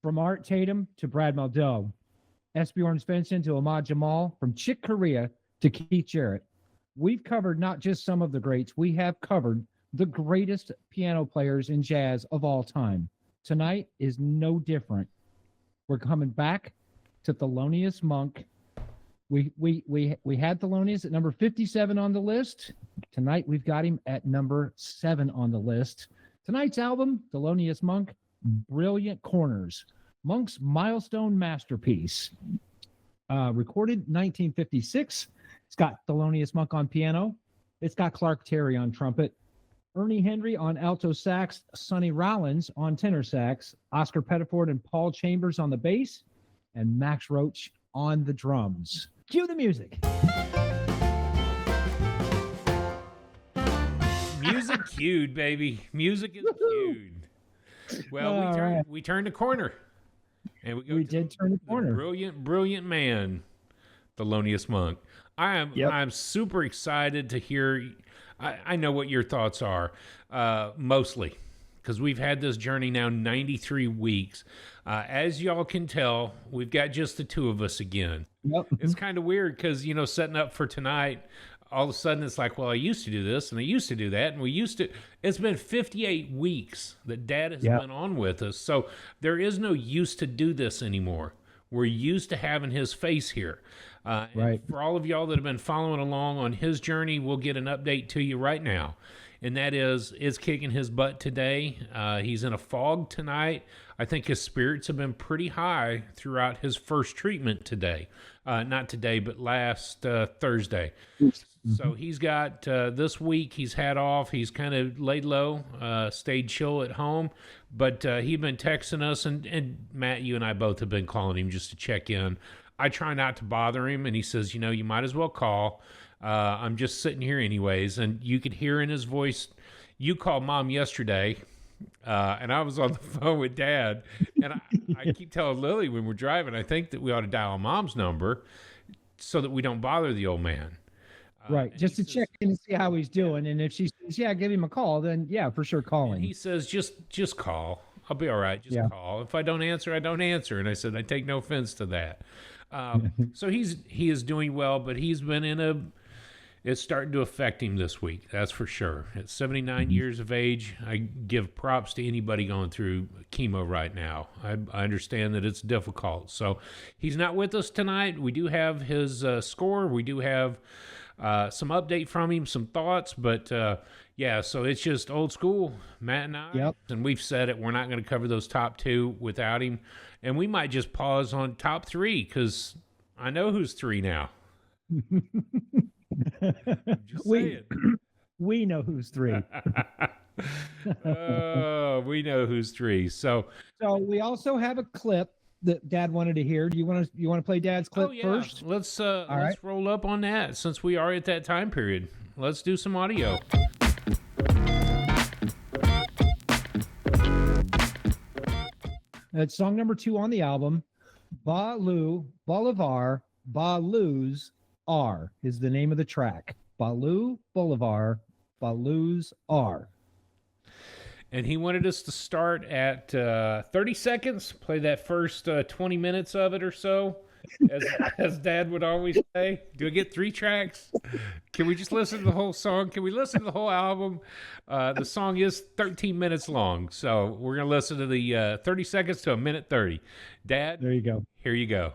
From Art Tatum to Brad Maldell, Esbjorn Svensson to Ahmad Jamal, from Chick Corea to Keith Jarrett. We've covered not just some of the greats, we have covered the greatest piano players in jazz of all time. Tonight is no different. We're coming back to Thelonious Monk. We had Thelonious at number 57 on the list. Tonight we've got him at number 7 on the list. Tonight's album, Thelonious Monk, Brilliant Corners, Monk's milestone masterpiece. Recorded 1956. It's got Thelonious Monk on piano. It's got Clark Terry on trumpet, Ernie Henry on alto sax, Sonny Rollins on tenor sax, Oscar Pettiford and Paul Chambers on the bass, and Max Roach on the drums. Cue the music. Music cued, baby. Music is cued. Well, we turned the corner. And we did turn the corner. Brilliant man, Thelonious Monk. I'm super excited to hear. I know what your thoughts are, mostly, because we've had this journey now 93 weeks. As y'all can tell, we've got just the two of us again. Yep. It's kind of weird because, setting up for tonight, all of a sudden it's like, well, I used to do this and I used to do that. And it's been 58 weeks that Dad has been on with us. So there is no use to do this anymore. We're used to having his face here. Right. For all of y'all that have been following along on his journey, we'll get an update to you right now. And that is kicking his butt today. He's in a fog tonight. I think his spirits have been pretty high throughout his first treatment today. Not today, but last Thursday. So he's got this week he's had off. He's kind of laid low, stayed chill at home. But he'd been texting us, and Matt, you and I both have been calling him just to check in. I try not to bother him, and he says, you might as well call. I'm just sitting here anyways. And you could hear in his voice, you called Mom yesterday, and I was on the phone with Dad. And I keep telling Lily when we're driving, I think that we ought to dial Mom's number so that we don't bother the old man. Right, just to check in and see how he's doing. And if she says, give him a call, then for sure call him. He says, just call. I'll be all right. Just call. If I don't answer, I don't answer. And I said, I take no offense to that. So he is doing well, but he's been it's starting to affect him this week. That's for sure. At 79 years of age, I give props to anybody going through chemo right now. I understand that it's difficult. So he's not with us tonight. We do have his score. We do have some update from him, some thoughts, but so it's just old school, Matt and I. Yep. And we've said it, we're not going to cover those top two without him. And we might just pause on top three because I know who's three now. We know who's three. Oh, we know who's three. So we also have a clip that Dad wanted to hear. Do you want to play Dad's clip first? Let's roll up on that since we are at that time period. Let's do some audio. It's song number 2 on the album. Balu Bolivar Baluz R is the name of the track. Balu Bolivar Baluz R. And he wanted us to start at 30 seconds, play that first 20 minutes of it or so, as Dad would always say. Do I get 3 tracks? Can we just listen to the whole song? Can we listen to the whole album? The song is 13 minutes long, so we're going to listen to the 30 seconds to a minute 30. Dad, there you go. Here you go.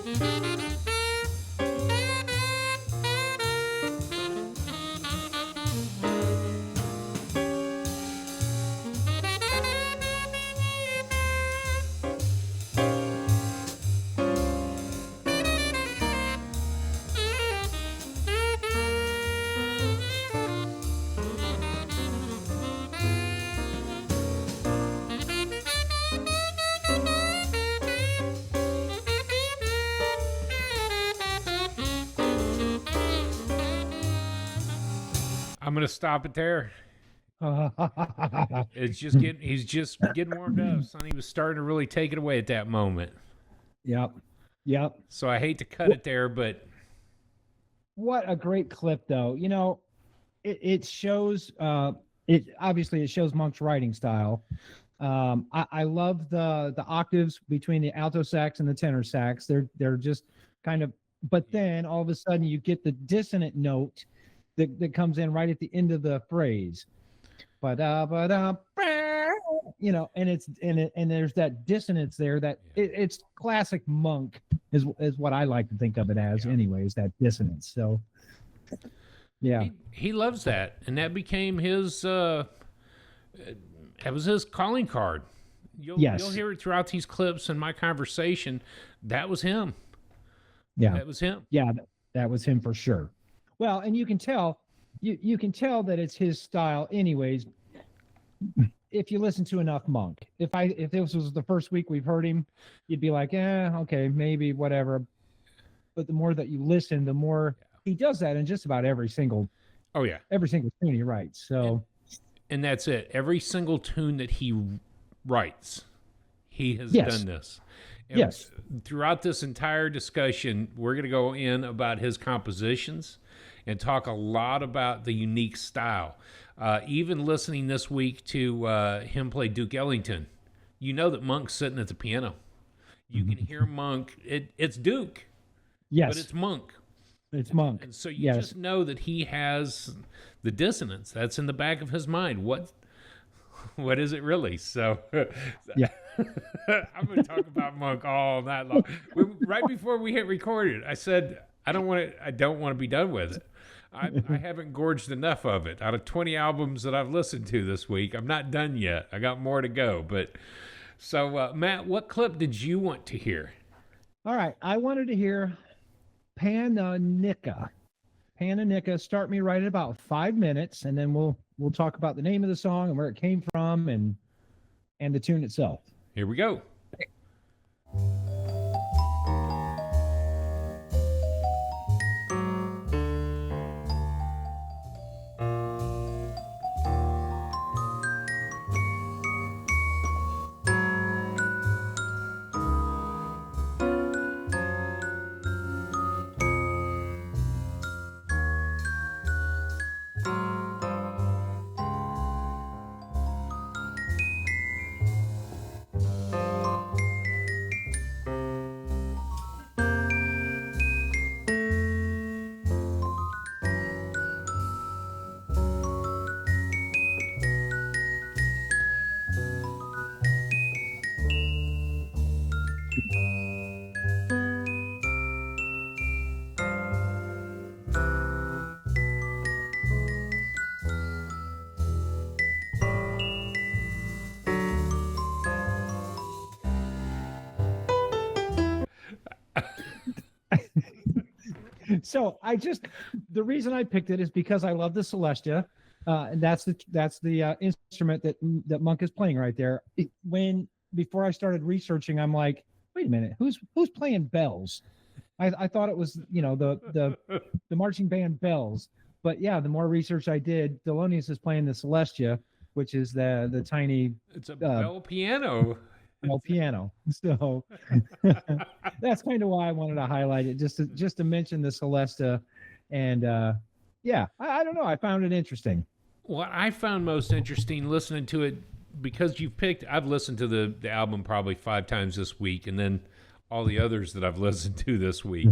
Mm-hmm. I'm gonna stop it there. He's just getting warmed up. Sonny was starting to really take it away at that moment. Yep. So I hate to cut it there, but what a great clip, though. You know, it shows. It obviously it shows Monk's writing style. I love the octaves between the alto sax and the tenor sax. They're just kind of. But then all of a sudden you get the dissonant note that comes in right at the end of the phrase. You know, and there's that dissonance there that it's classic Monk is what I like to think of it as, anyways, that dissonance. So yeah, he loves that, and that became his that was his calling card. You'll hear it throughout these clips and my conversation. That was him. Yeah, that was him. Yeah, that was him for sure. Well, and you can tell you can tell that it's his style anyways if you listen to enough Monk. If this was the first week we've heard him, you'd be like, okay, maybe whatever. But the more that you listen, the more he does that in just about every single every single tune he writes. So and that's it. Every single tune that he writes, he has done this. And throughout this entire discussion, we're going to go in about his compositions and talk a lot about the unique style. Even listening this week to him play Duke Ellington, you know that Monk's sitting at the piano. You can hear Monk. It's Duke. Yes. But it's Monk. It's Monk. And so you just know that he has the dissonance. That's in the back of his mind. What is it really? So yeah. I'm going to talk about Monk all night long. Right before we hit recorded, I said, I don't want to be done with it. I haven't gorged enough of it. Out of 20 albums that I've listened to this week, I'm not done yet. I got more to go. But so, Matt, what clip did you want to hear? All right. I wanted to hear Pananica. Pananica. Start me right at about 5 minutes, and then we'll talk about the name of the song and where it came from and the tune itself. Here we go. So the reason I picked it is because I love the Celestia, and that's the instrument that Monk is playing right there. Before I started researching, I'm like, wait a minute, who's playing bells? I thought it was the marching band bells, but yeah, the more research I did, Thelonious is playing the Celestia, which is the tiny. It's a bell piano. Piano. So that's kind of why I wanted to highlight it, just to mention the Celesta, and I don't know, I found it interesting. What I found most interesting listening to it, because I've listened to the album probably 5 times this week, and then all the others that I've listened to this week.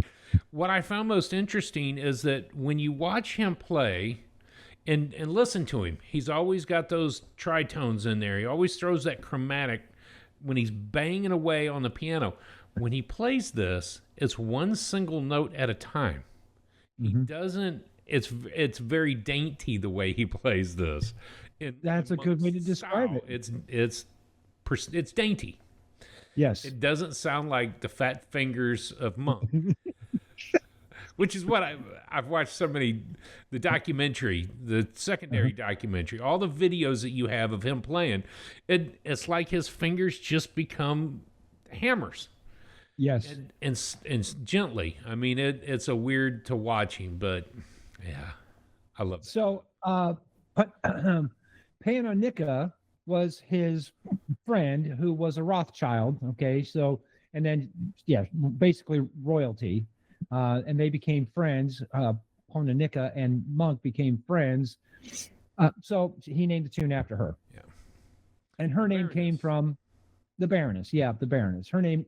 What I found most interesting is that when you watch him play and listen to him, he's always got those tritones in there. He always throws that chromatic when he's banging away on the piano. When he plays this, it's one single note at a time. He doesn't. It's very dainty the way he plays this. That's a good way to describe it. It's dainty. Yes. It doesn't sound like the fat fingers of Monk. Which is what I've watched the documentary, the secondary documentary, all the videos that you have of him playing. It's like his fingers just become hammers. Yes. And gently. I mean, it's a weird to watch him, but yeah, I love it. So But Pananica was his friend who was a Rothschild. Okay, so and then yeah, basically royalty, and they became friends. Pananica and Monk became friends. So he named the tune after her. Yeah, and her name came from the Baroness. Yeah, the Baroness. Her name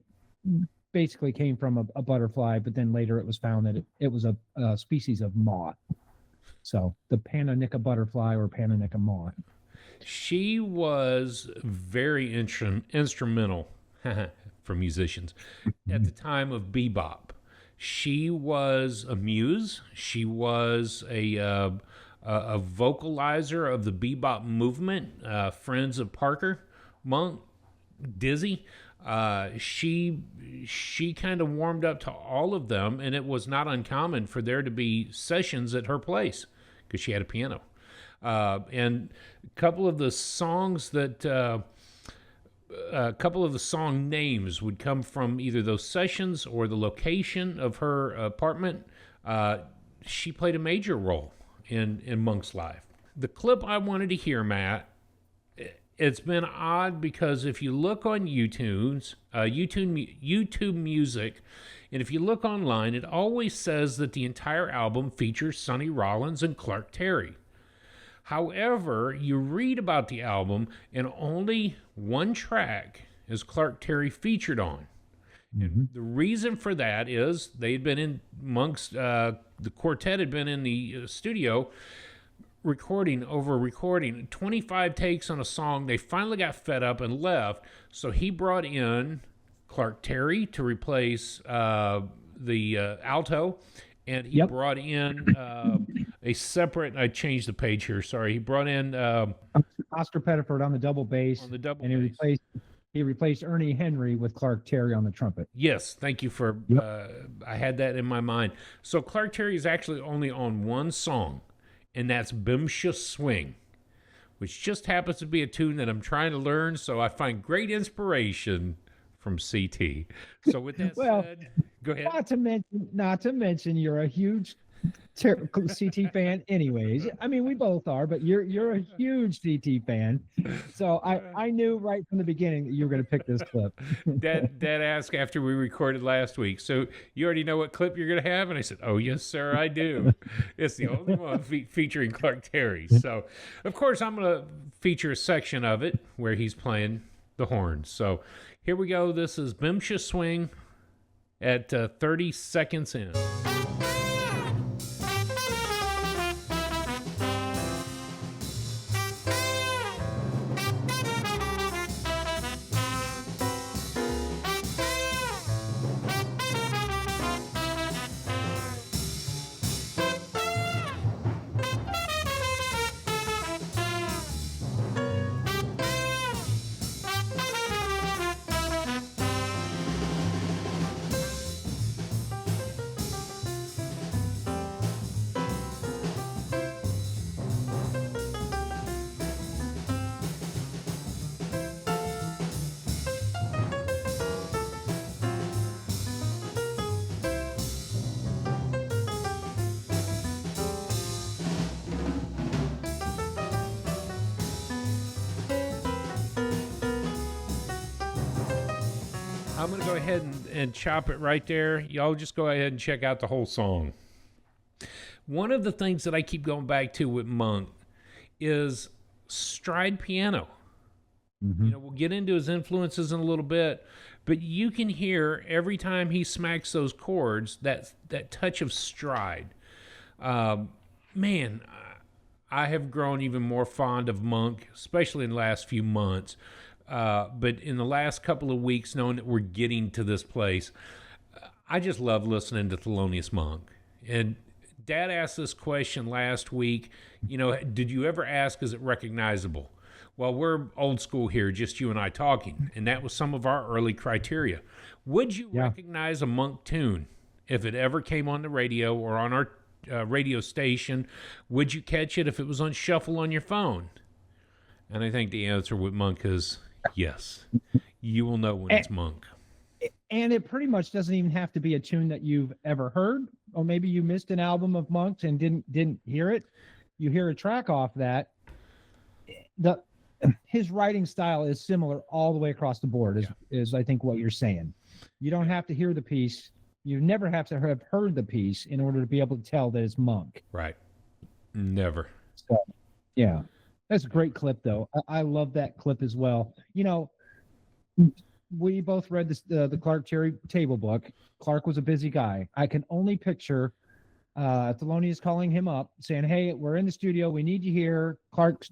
basically came from a butterfly, but then later it was found that it was a species of moth. So the Pananica butterfly or Pananica moth. She was very instrumental for musicians at the time of bebop. She was a muse. She was a vocalizer of the bebop movement. Friends of Parker, Monk, Dizzy. She kind of warmed up to all of them, and it was not uncommon for there to be sessions at her place because she had a piano. And a couple of the songs that a couple of the song names would come from either those sessions or the location of her apartment. She played a major role in Monk's life. The clip I wanted to hear, Matt, it's been odd because if you look on YouTube Music, and if you look online, it always says that the entire album features Sonny Rollins and Clark Terry. However, you read about the album, and only one track is Clark Terry featured on. And the reason for that is they had been in Monk's, the quartet had been in the studio recording 25 takes on a song. They finally got fed up and left. So he brought in Clark Terry to replace the alto, and he brought in a separate. I changed the page here. Sorry, he brought in Oscar Pettiford on the double bass. He replaced Ernie Henry with Clark Terry on the trumpet. Yes, thank you for. I had that in my mind. So Clark Terry is actually only on one song, and that's Bimsha Swing, which just happens to be a tune that I'm trying to learn. So I find great inspiration from CT. So with that said, go ahead. Not to mention, you're a huge CT fan, anyways. I mean, we both are, but you're a huge CT fan. So I knew right from the beginning that you were going to pick this clip. Dad asked after we recorded last week, so you already know what clip you're going to have? And I said, oh, yes, sir, I do. It's the only one featuring Clark Terry. So, of course, I'm going to feature a section of it where he's playing the horns. So here we go. This is Bimsha Swing at 30 seconds in. I'm going to go ahead and chop it right there. Y'all just go ahead and check out the whole song. One of the things that I keep going back to with Monk is stride piano. Mm-hmm. You know, we'll get into his influences in a little bit, but you can hear every time he smacks those chords, that touch of stride. Man, I have grown even more fond of Monk, especially in the last few months. But in the last couple of weeks, knowing that we're getting to this place, I just love listening to Thelonious Monk. And Dad asked this question last week, you know, did you ever ask, is it recognizable? Well, we're old school here, just you and I talking, and that was some of our early criteria. Would you recognize a Monk tune if it ever came on the radio or on our radio station? Would you catch it if it was on shuffle on your phone? And I think the answer with Monk is yes. You will know when it's Monk. And it pretty much doesn't even have to be a tune that you've ever heard, or maybe you missed an album of Monk's and didn't hear it. you hear a track off that, his writing style is similar all the way across the board, is I think what you're saying. You don't have to hear the piece. You never have to have heard the piece in order to be able to tell that it's Monk. Right. Never. So, yeah. That's a great clip, though. I love that clip as well. You know, we both read the Clark Terry table book. Clark was a busy guy. I can only picture Thelonious calling him up saying, hey, we're in the studio. We need you here. Clark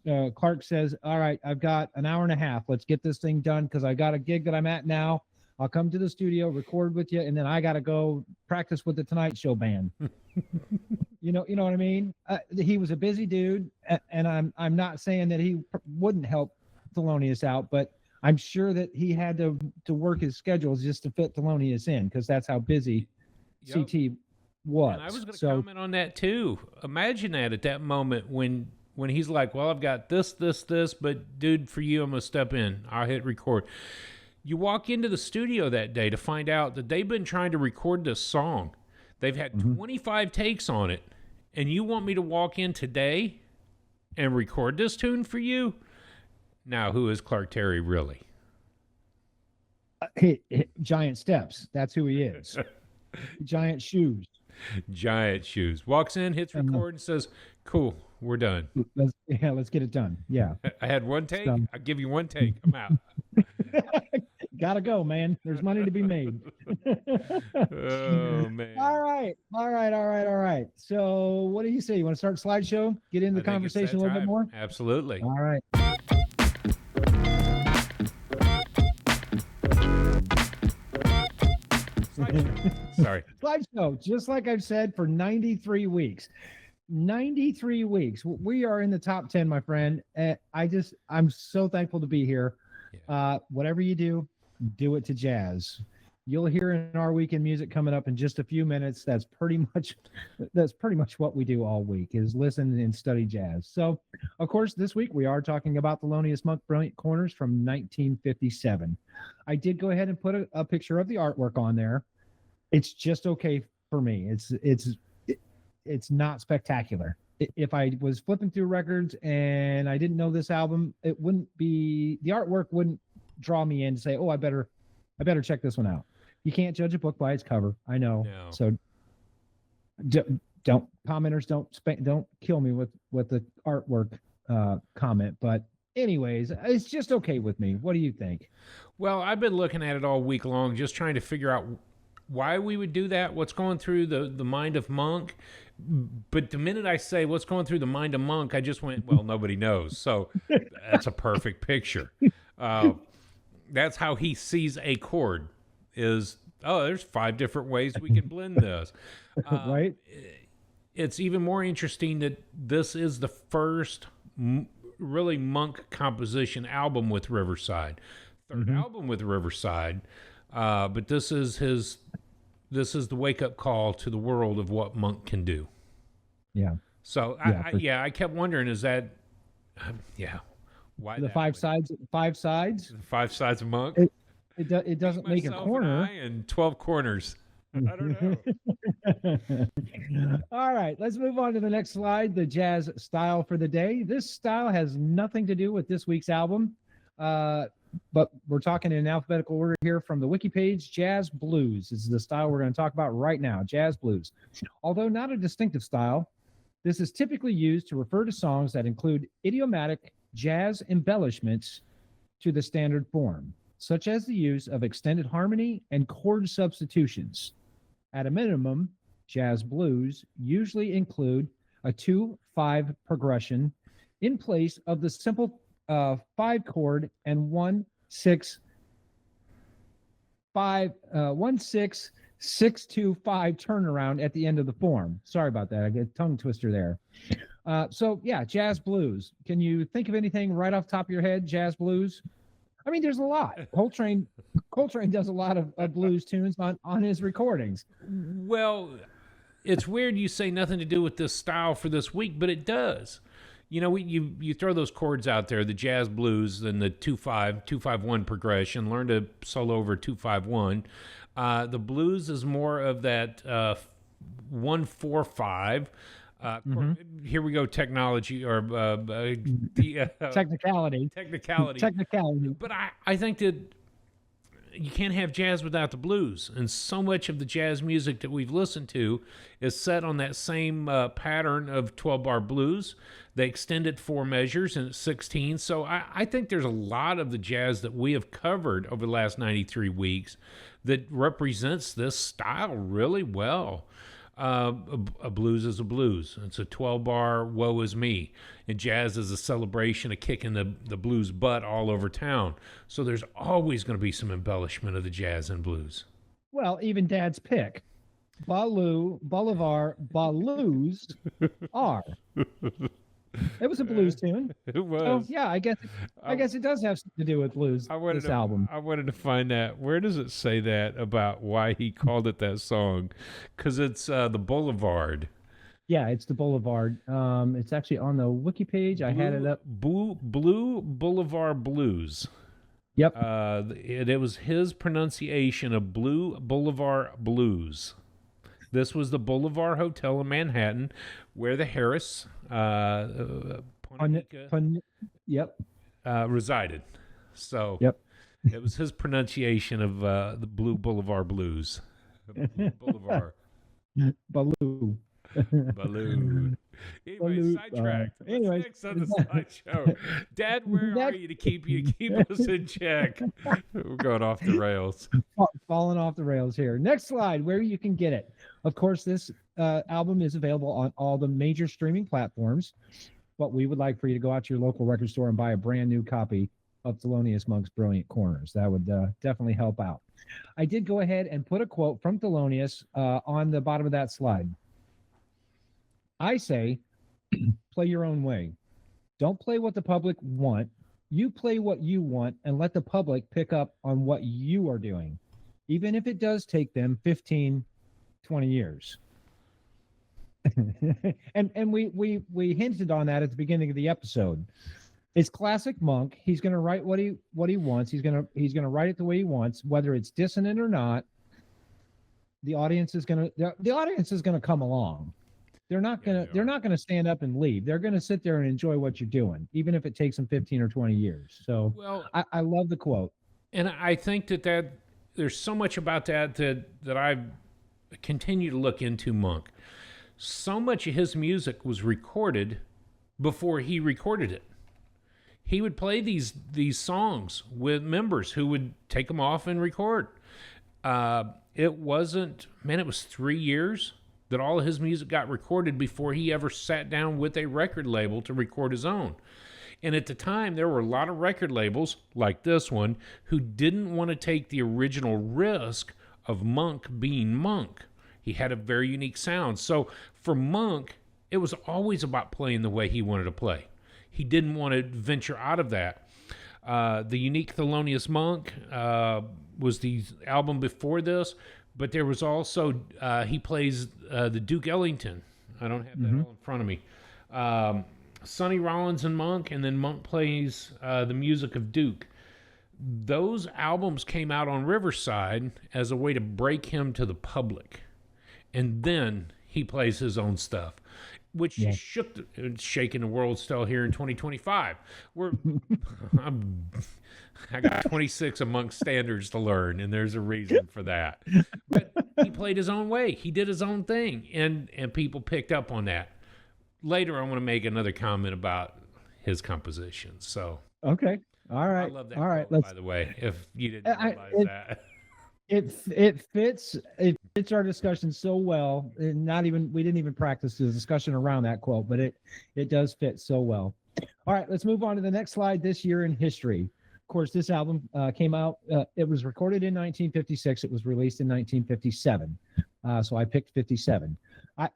says, all right, I've got an hour and a half. Let's get this thing done because I got a gig that I'm at now. I'll come to the studio, record with you, and then I got to go practice with the Tonight Show band. You know what I mean? He was a busy dude, and I'm not saying that he wouldn't help Thelonious out, but I'm sure that he had to work his schedules just to fit Thelonious in because that's how busy CT was. And I was going to comment on that too. Imagine that at that moment when he's like, well, I've got this, but dude, for you, I'm going to step in. I'll hit record. You walk into the studio that day to find out that they've been trying to record this song. They've had 25 takes on it. And you want me to walk in today and record this tune for you? Now, who is Clark Terry really? Giant steps. That's who he is. Giant shoes. Giant shoes. Walks in, hits record, and says, cool, we're done. Let's get it done. Yeah. I had one take. I'll give you one take. I'm out. Gotta go, man. There's money to be made. Oh, man. All right. So what do you say? You want to start slideshow? Get into the conversation a little bit more? Absolutely. All right. Sorry. Slideshow, just like I've said, for 93 weeks. 93 weeks. We are in the top 10, my friend. I'm so thankful to be here. Yeah. Whatever you do it to jazz. You'll hear in our weekend music coming up in just a few minutes. That's pretty much what we do all week is listen and study jazz. So, of course, this week we are talking about Thelonious Monk Brilliant Corners from 1957. I did go ahead and put a picture of the artwork on there. It's just okay for me. It's not spectacular. If I was flipping through records and I didn't know this album, the artwork wouldn't draw me in to say, oh, I better check this one out. You can't judge a book by its cover. I know. No. So don't commenters don't kill me with the artwork comment. But anyways, it's just okay with me. What do you think? Well, I've been looking at it all week long, just trying to figure out why we would do that, what's going through the mind of Monk. But the minute I say what's going through the mind of Monk, I just went, well, nobody knows. So that's a perfect picture. That's how he sees a chord is, there's 5 different ways we can blend this. Right. It's even more interesting that this is the first really Monk composition album with Riverside. Third album with Riverside. But this is the wake-up call to the world of what Monk can do. Yeah. So I kept wondering, is that, why the 5 sides? 5 sides. 5 sides of Monk. It doesn't make a corner. And 12 corners. I don't know. All right, let's move on to the next slide. The jazz style for the day. This style has nothing to do with this week's album. But we're talking in alphabetical order here from the wiki page. Jazz blues is the style we're going to talk about right now. Jazz blues. Although not a distinctive style, this is typically used to refer to songs that include idiomatic jazz embellishments to the standard form, such as the use of extended harmony and chord substitutions. At a minimum, jazz blues usually include a 2/5 progression in place of the simple 5 chord and 1/6 6/2/5 turnaround at the end of the form. Sorry about that. I get a tongue twister there. Jazz blues. Can you think of anything right off the top of your head? Jazz blues. I mean, there's a lot. Coltrane does a lot of blues tunes on his recordings. Well, it's weird you say nothing to do with this style for this week, but it does. You know, you throw those chords out there, the jazz blues and the 2/5 progression. Learn to solo over 2/5. The blues is more of that 1/4/5. Here we go, technology or technicality. Technicality. But I think that you can't have jazz without the blues. And so much of the jazz music that we've listened to is set on that same pattern of 12-bar blues. They extended 4 measures and it's 16. So I think there's a lot of the jazz that we have covered over the last 93 weeks that represents this style really well. A blues is a blues. It's a 12-bar woe is me. And jazz is a celebration of kicking the blues butt all over town. So there's always going to be some embellishment of the jazz and blues. Well, even Dad's pick. Baloo, Bolivar, Blues are. It was a blues tune. It was. So, yeah, I guess it does have something to do with blues. This album. I wanted to find that. Where does it say that about why he called it that song? Because it's the Boulevard. Yeah, it's the Boulevard. It's actually on the wiki page. I had it up. Blue Boulevard Blues. Yep. It was his pronunciation of Blue Boulevard Blues. This was the Boulevard Hotel in Manhattan, where the Harris resided. So yep. It was his pronunciation of the Blue Boulevard Blues. Boulevard. Baloo. Balloon. Anyway, sidetracked. Anyway, next on the slideshow. Dad, where are you to keep us in check? We're going off the rails. Falling off the rails here. Next slide, where you can get it. Of course, this album is available on all the major streaming platforms, but we would like for you to go out to your local record store and buy a brand new copy of Thelonious Monk's Brilliant Corners. That would definitely help out. I did go ahead and put a quote from Thelonious on the bottom of that slide. I say, play your own way. Don't play what the public want. You play what you want and let the public pick up on what you are doing, even if it does take them 15, 20 years. and we hinted on that at the beginning of the episode. It's classic Monk. He's going to write what he wants. He's going to write it the way he wants, whether it's dissonant or not. The audience is going to come along. They're not gonna stand up and leave. They're gonna sit there and enjoy what you're doing, even if it takes them 15 or 20 years. So I love the quote. And I think that there's so much about that I continue to look into Monk. So much of his music was recorded before he recorded it. He would play these songs with members who would take them off and record. It was 3 years that all of his music got recorded before he ever sat down with a record label to record his own. And at the time, there were a lot of record labels, like this one, who didn't want to take the original risk of Monk being Monk. He had a very unique sound. So for Monk, it was always about playing the way he wanted to play. He didn't want to venture out of that. The Unique Thelonious Monk was the album before this. But there was also, he plays the Duke Ellington. I don't have that all in front of me. Sonny Rollins and Monk, and then Monk plays the music of Duke. Those albums came out on Riverside as a way to break him to the public. And then he plays his own stuff, which is shaking the world still here in 2025. I got 26 of Monk's standards to learn, and there's a reason for that. But he played his own way. He did his own thing, and people picked up on that. Later, I want to make another comment about his compositions. So okay, all right, I love that. All right, quote, by the way, if you didn't realize that. It fits our discussion so well. We didn't even practice the discussion around that quote, but it does fit so well. All right, let's move on to the next slide. This year in history. Of course, this album came out. It was recorded in 1956. It was released in 1957. So I picked 57.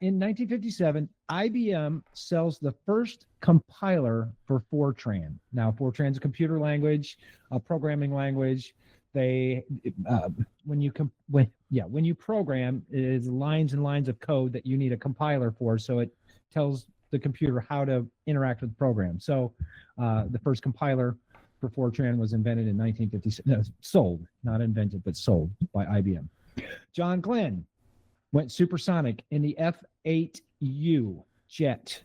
In 1957, IBM sells the first compiler for Fortran. Now, Fortran is a computer language, a programming language. When you program, it is lines and lines of code that you need a compiler for. So it tells the computer how to interact with the program. So the first compiler for Fortran was invented in 1957. No, sold, not invented, but sold by IBM. John Glenn went supersonic in the F-8U jet.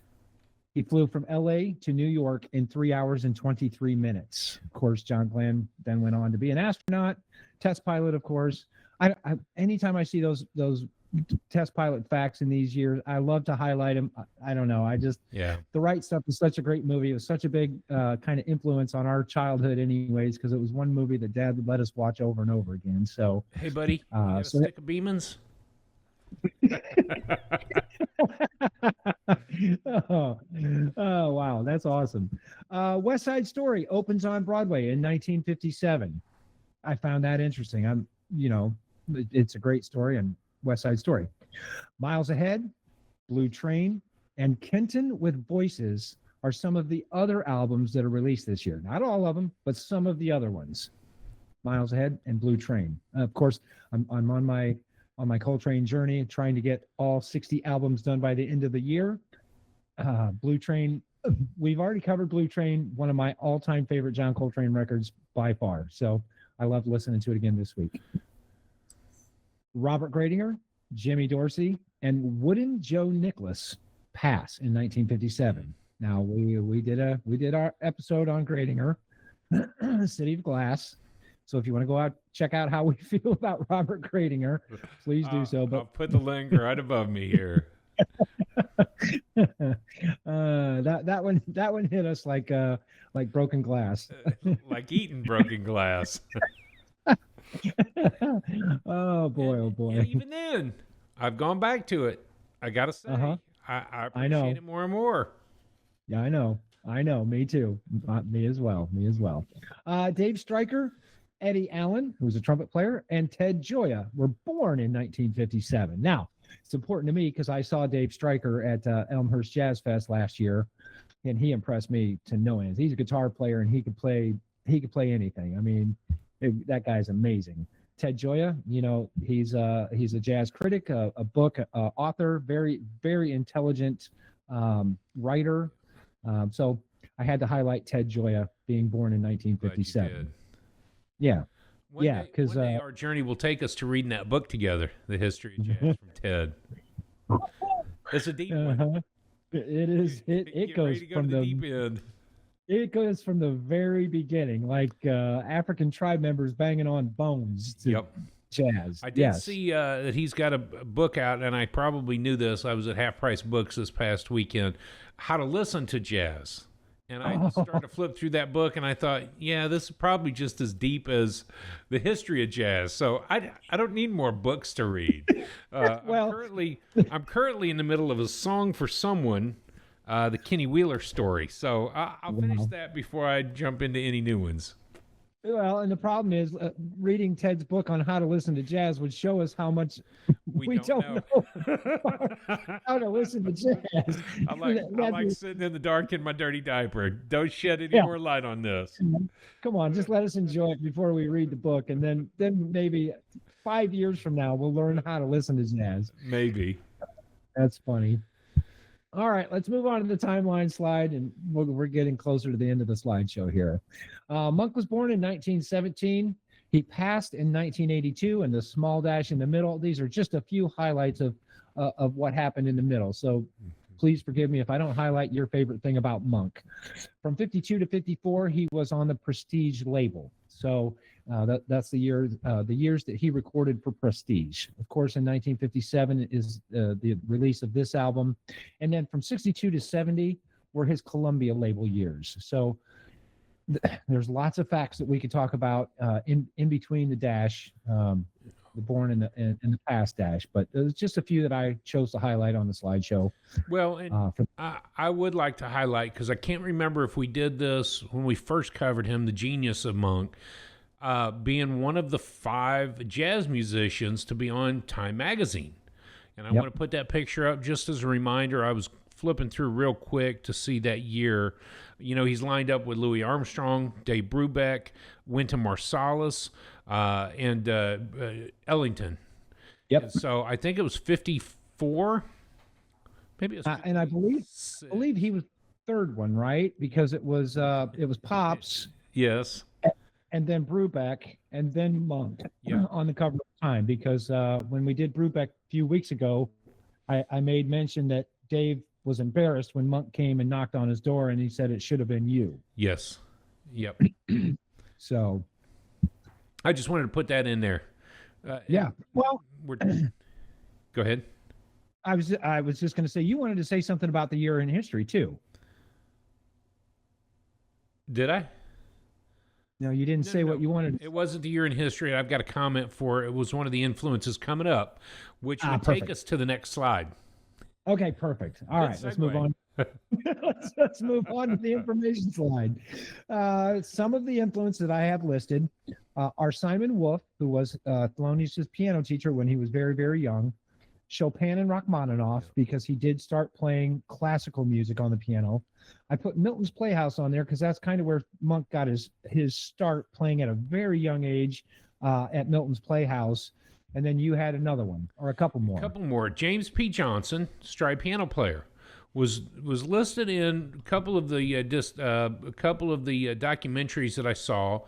He flew from LA to New York in 3 hours and 23 minutes. Of course, John Glenn then went on to be an astronaut, test pilot, of course. Anytime I see those test pilot facts in these years, I love to highlight them. I don't know. The Right Stuff is such a great movie. It was such a big kind of influence on our childhood anyways, because it was one movie that Dad would let us watch over and over again. So, hey, buddy, you got a stick of Beemans? Oh, wow, that's awesome. West Side Story opens on Broadway in 1957. I found that interesting. It's a great story, and West Side Story. Miles Ahead, Blue Train, and Kenton with Voices are some of the other albums that are released this year. Not all of them, but some of the other ones. Miles Ahead and Blue Train. Of course, I'm on my Coltrane journey, trying to get all 60 albums done by the end of the year. Blue Train, we've already covered Blue Train, one of my all-time favorite John Coltrane records by far. So I loved listening to it again this week. Robert Gradinger, Jimmy Dorsey, and Wooden Joe Nicholas pass in 1957. Now we did our episode on Gradinger, City of Glass. So if you want to go out, check out how we feel about Robert Gradinger, please do so. But I'll put the link right above me here. that one hit us like broken glass. Like eating broken glass. Oh boy. And even then, I've gone back to it. I gotta say, I appreciate it more and more. Yeah, I know. Me too. Me as well. Dave Stryker, Eddie Allen, who's a trumpet player, and Ted Gioia were born in 1957. Now, it's important to me because I saw Dave Stryker at Elmhurst Jazz Fest last year, and he impressed me to no end. He's a guitar player, and he could play anything. I mean, that guy's amazing. Ted Gioia, he's a jazz critic, a book author, very, very intelligent writer. So I had to highlight Ted Gioia being born in 1957. Yeah. One day our journey will take us to reading that book together, The History of Jazz from Ted. It's a deep one. It is. It goes from the deep end. It goes from the very beginning, like African tribe members banging on bones to jazz. I did see that he's got a book out, and I probably knew this. I was at Half Price Books this past weekend, How to Listen to Jazz. And I started to flip through that book, and I thought, yeah, this is probably just as deep as The History of Jazz. So I don't need more books to read. Well, I'm currently in the middle of a Song for Someone, the Kenny Wheeler story. So I'll finish that before I jump into any new ones. Well, and the problem is reading Ted's book on how to listen to jazz would show us how much we don't know how to listen to jazz. I like sitting in the dark in my dirty diaper. Don't shed any more light on this. Come on, just let us enjoy it before we read the book, and then maybe 5 years from now we'll learn how to listen to jazz. Maybe. That's funny. All right, let's move on to the timeline slide, and we're getting closer to the end of the slideshow here. Monk was born in 1917. He passed in 1982, and the small dash in the middle. These are just a few highlights of what happened in the middle. So please forgive me if I don't highlight your favorite thing about Monk. From 52 to 54, he was on the Prestige label. So that's the years that he recorded for Prestige. Of course, in 1957 is the release of this album. And then from 62 to 70 were his Columbia label years. So there's lots of facts that we could talk about in between the dash, the born and the past dash. But there's just a few that I chose to highlight on the slideshow. Well, and I would like to highlight, because I can't remember if we did this when we first covered him, the genius of Monk. Being one of the 5 jazz musicians to be on Time Magazine. And I want to put that picture up just as a reminder. I was flipping through real quick to see that year. He's lined up with Louis Armstrong, Dave Brubeck, Wynton Marsalis, and Ellington. Yep. And so I think it was 54. Maybe it was 56. And I believe he was third one, right? Because it was Pops. Yes. And then Brubeck, and then Monk on the cover of Time. Because when we did Brubeck a few weeks ago, I made mention that Dave was embarrassed when Monk came and knocked on his door, and he said it should have been you. Yes. Yep. So I just wanted to put that in there. Yeah. Well, go ahead. I was just going to say, you wanted to say something about the year in history too. Did I? No, you didn't say what you wanted. It wasn't the year in history. I've got a comment for it. It was one of the influences coming up, which would take us to the next slide. Okay, perfect. All right, let's move on. let's move on to the information slide. Some of the influence that I have listed are Simon Wolf, who was Thelonious' piano teacher when he was very, very young, Chopin and Rachmaninoff, because he did start playing classical music on the piano. I put Milton's Playhouse on there because that's kind of where Monk got his start, playing at a very young age at Milton's Playhouse. And then you had another one, or a couple more. James P. Johnson, stride piano player, was listed in a couple of the documentaries that I saw.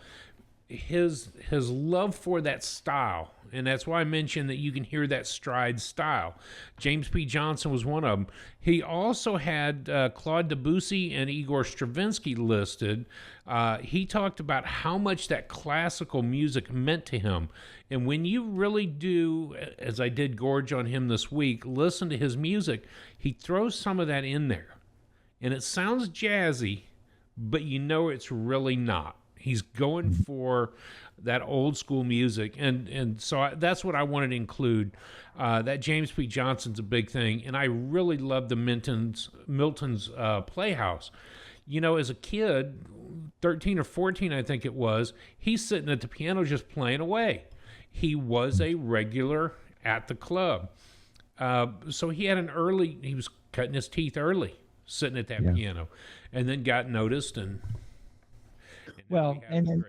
His love for that style, and that's why I mentioned that you can hear that stride style. James P. Johnson was one of them. He also had Claude Debussy and Igor Stravinsky listed. He talked about how much that classical music meant to him. And when you really do, as I did gorge on him this week, listen to his music, he throws some of that in there. And it sounds jazzy, but you know it's really not. He's going for that old school music, and so that's what I wanted to include. That James P. Johnson's a big thing, and I really love the Milton's Playhouse. You know, as a kid, 13 or 14, I think it was, he's sitting at the piano just playing away. He was a regular at the club, so he was cutting his teeth early, sitting at that piano, and then got noticed and. And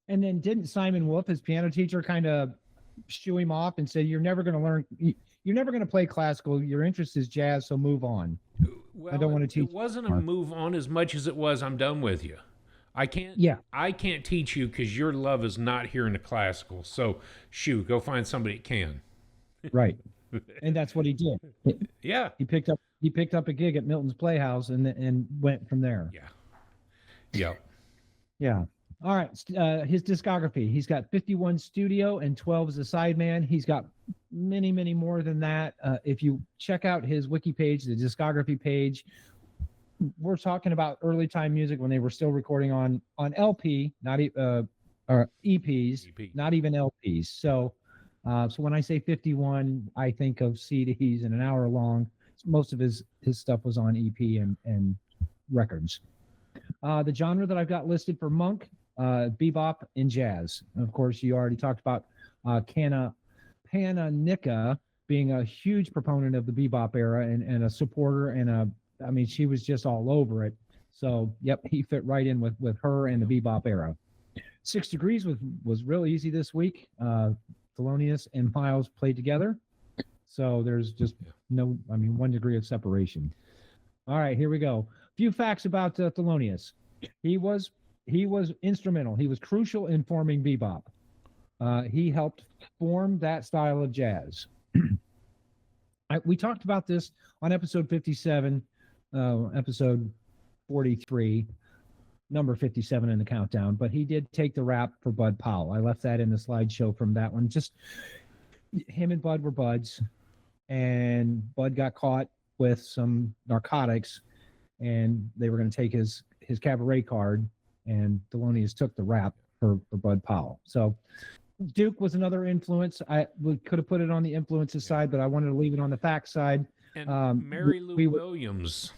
then didn't Simon Wolf, his piano teacher, kind of shoo him off and say, "You're never going to learn. You're never going to play classical. Your interest is jazz, so move on." Well, I don't want to teach. It wasn't a move on as much as it was, "I'm done with you. I can't. Yeah. I can't teach you because your love is not here in the classical. So, shoo, go find somebody that can." Right, and that's what he did. Yeah. He picked up a gig at Milton's Playhouse and went from there. Yeah. Yeah. Yeah. All right. His discography. He's got 51 studio and 12 as a sideman. He's got many, many more than that. If you check out his wiki page, the discography page, we're talking about early time music when they were still recording on LP, not or EPs, not even LPs. So when I say 51, I think of CDs and an hour long. Most of his stuff was on EP and records. The genre that I've got listed for Monk, bebop and jazz. And of course, you already talked about Panna Nika being a huge proponent of the bebop era and a supporter she was just all over it. So, yep, he fit right in with her and the bebop era. 6 Degrees was real easy this week. Thelonious and Miles played together. So there's just 1 degree of separation. All right, here we go. Few facts about Thelonious. He was instrumental. He was crucial in forming bebop. He helped form that style of jazz. We talked about this on episode 57, episode 43, number 57 in the countdown, but he did take the rap for Bud Powell. I left that in the slideshow from that one. Just him and Bud were buds, and Bud got caught with some narcotics, and they were going to take his cabaret card, and Thelonious took the rap for Bud Powell. So Duke was another influence. We could have put it on the influences side, but I wanted to leave it on the fact side. And Mary Lou Williams.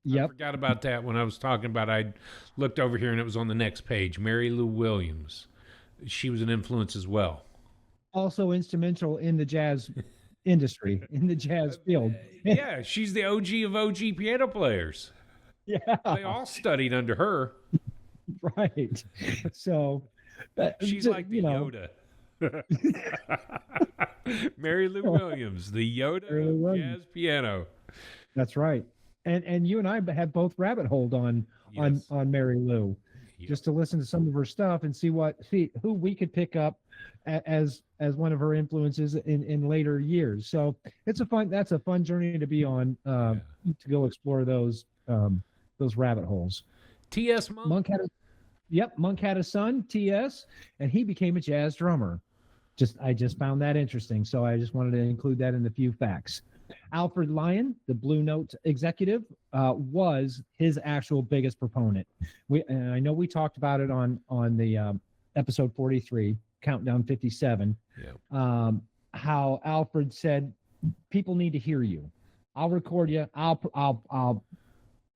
Yep. I forgot about that when I was talking about, I looked over here and it was on the next page. Mary Lou Williams. She was an influence as well. Also instrumental in the jazz industry, in the jazz field. Yeah, she's the OG of OG piano players. Yeah. They all studied under her. Right. So she's like the Yoda. Mary Lou Williams, the Yoda of jazz piano. That's right. And you and I have both rabbit holed on Mary Lou. just to listen to some of her stuff and see who we could pick up as one of her influences in later years. So that's a fun journey to be on, to go explore those rabbit holes. T.S. Monk Monk had a son, T.S., and he became a jazz drummer. I just found that interesting, so I just wanted to include that in the few facts. Alfred Lion, the Blue Note executive, was his actual biggest proponent. And I know we talked about it on the episode 43, Countdown 57. Yeah. How Alfred said, "People need to hear you. I'll record you. I'll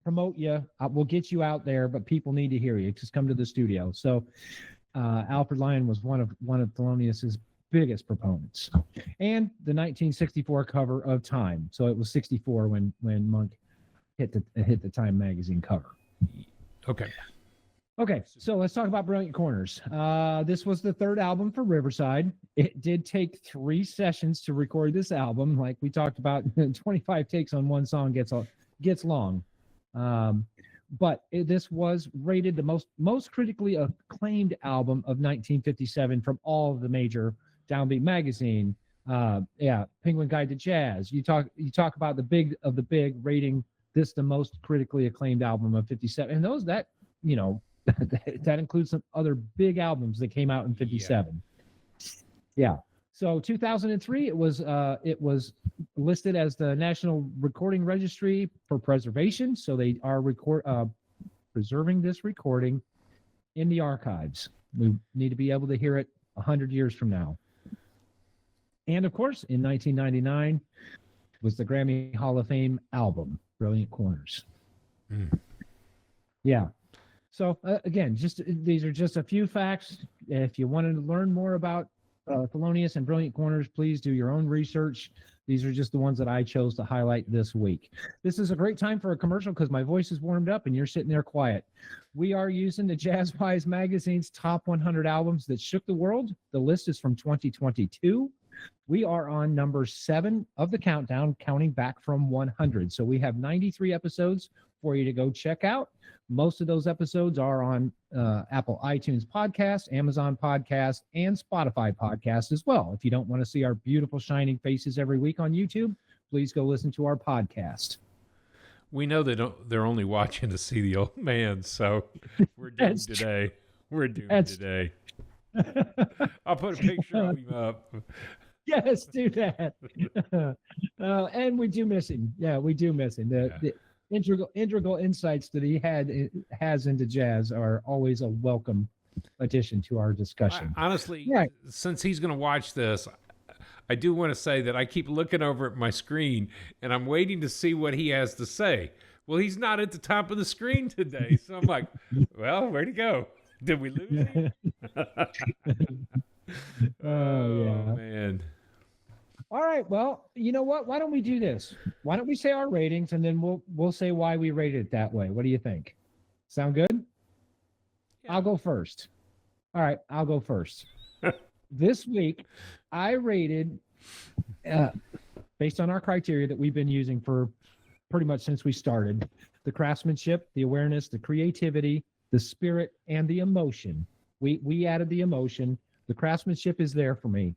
promote you. We'll get you out there, but people need to hear you. Just come to the studio." So Alfred Lion was one of Thelonious's biggest proponents, and the 1964 cover of Time. So it was 64 when Monk hit the Time magazine cover. Okay, so let's talk about Brilliant Corners. This was the third album for Riverside. It did take 3 sessions to record this album. Like we talked about, 25 takes on one song gets long. But this was rated the most critically acclaimed album of 1957 from all of the major Downbeat magazine. Penguin Guide to Jazz. You talk about the big rating this the most critically acclaimed album of 57, and that includes some other big albums that came out in 57. Yeah. So 2003, it was listed as the National Recording Registry for Preservation. So they are preserving this recording in the archives. We need to be able to hear it 100 years from now. And of course, in 1999 was the Grammy Hall of Fame album, Brilliant Corners. Yeah. So again, these are just a few facts. If you wanted to learn more about Thelonious and Brilliant Corners, please do your own research. These are just the ones that I chose to highlight this week. This is a great time for a commercial because my voice is warmed up and you're sitting there quiet. We are using the JazzWise magazine's top 100 albums that shook the world. The list is from 2022. We are on number 7 of the countdown, counting back from 100. So we have 93 episodes for you to go check out. Most of those episodes are on Apple iTunes Podcast, Amazon Podcast, and Spotify Podcast as well. If you don't want to see our beautiful shining faces every week on YouTube, please go listen to our podcast. We know they're only watching to see the old man, so we're doomed today. We're doomed today. I'll put a picture of him up. Yes, do that. And we do miss him. Yeah, we do miss him. The integral insights that he has into jazz are always a welcome addition to our discussion. Honestly, since he's going to watch this, I do want to say that I keep looking over at my screen and I'm waiting to see what he has to say. Well, he's not at the top of the screen today, so I'm like, well, where'd he go? Did we lose him? Oh, man. All right. Well, you know what? Why don't we do this? Why don't we say our ratings and then we'll say why we rated it that way. What do you think? Sound good? Yeah. I'll go first. All right. I'll go first. This week, I rated, based on our criteria that we've been using for pretty much since we started, the craftsmanship, the awareness, the creativity, the spirit, and the emotion. We added the emotion. The craftsmanship is there for me.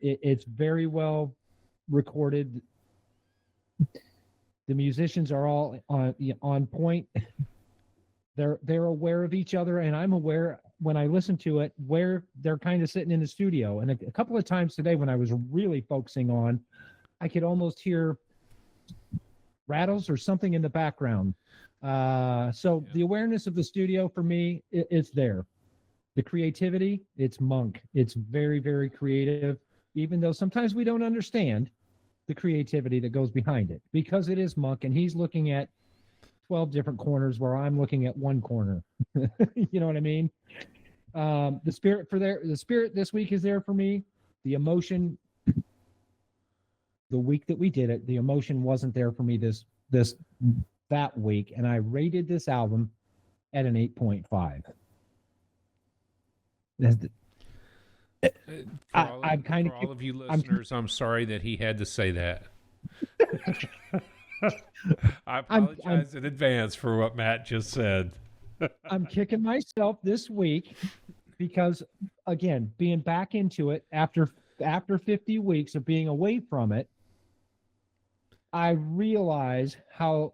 It's very well recorded. The musicians are all on point. They're aware of each other, and I'm aware when I listen to it where they're kind of sitting in the studio. And a couple of times today when I was really focusing on, I could almost hear rattles or something in the background. So the awareness of the studio for me, it's there. The creativity, it's Monk. It's very, very creative, even though sometimes we don't understand the creativity that goes behind it because it is Monk and he's looking at 12 different corners where I'm looking at one corner. You know what I mean? The spirit this week is there for me. The emotion, the week that we did it, the emotion wasn't there for me that week. And I rated this album at an 8.5. I'm kind of all of you listeners. I'm sorry that he had to say that. I apologize in advance for what Matt just said. I'm kicking myself this week because, again, being back into it after 50 weeks of being away from it, I realize how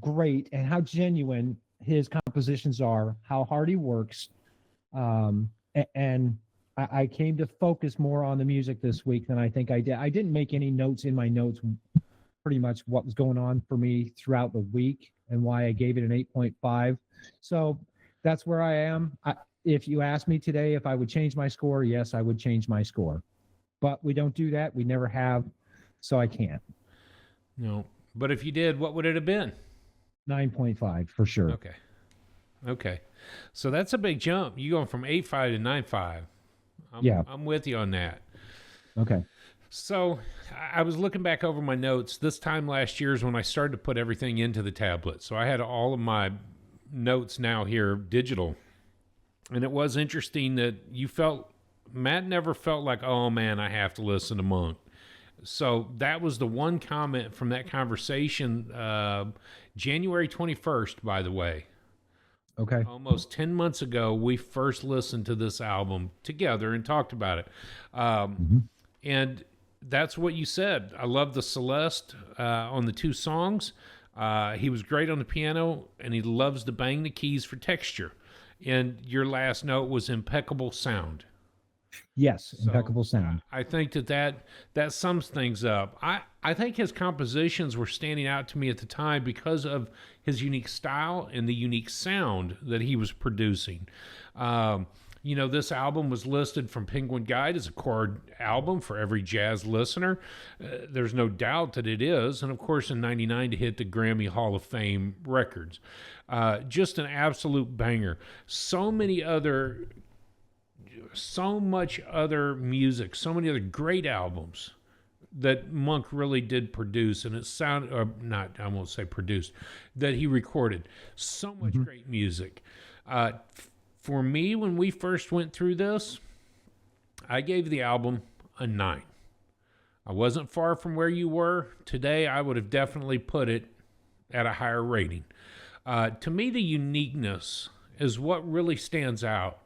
great and how genuine his compositions are, how hard he works, and I came to focus more on the music this week than I think I did. I didn't make any notes in my notes, pretty much what was going on for me throughout the week and why I gave it an 8.5. So that's where I am. If you ask me today if I would change my score, yes, I would change my score. But we don't do that. We never have, so I can't. No. But if you did, what would it have been? 9.5 for sure. Okay. So that's a big jump. You going from 8.5 to 9.5. Yeah. I'm with you on that. Okay. So I was looking back over my notes. This time last year is when I started to put everything into the tablet. So I had all of my notes now here digital. And it was interesting that Matt never felt like, oh man, I have to listen to Monk. So that was the one comment from that conversation, January 21st, by the way. Okay. Almost 10 months ago, we first listened to this album together and talked about it. And that's what you said. I love the Celeste on the two songs. He was great on the piano, and he loves to bang the keys for texture. And your last note was impeccable sound. Yes, impeccable sound. I think that sums things up. I think his compositions were standing out to me at the time because of his unique style and the unique sound that he was producing. This album was listed from Penguin Guide as a core album for every jazz listener. There's no doubt that it is. And of course, in 99 to hit the Grammy Hall of Fame records. Just an absolute banger. So much other music, so many other great albums that Monk really did produce, and I won't say produced, that he recorded. So much great music. For me, when we first went through this, I gave the album a 9. I wasn't far from where you were. Today, I would have definitely put it at a higher rating. To me, the uniqueness is what really stands out.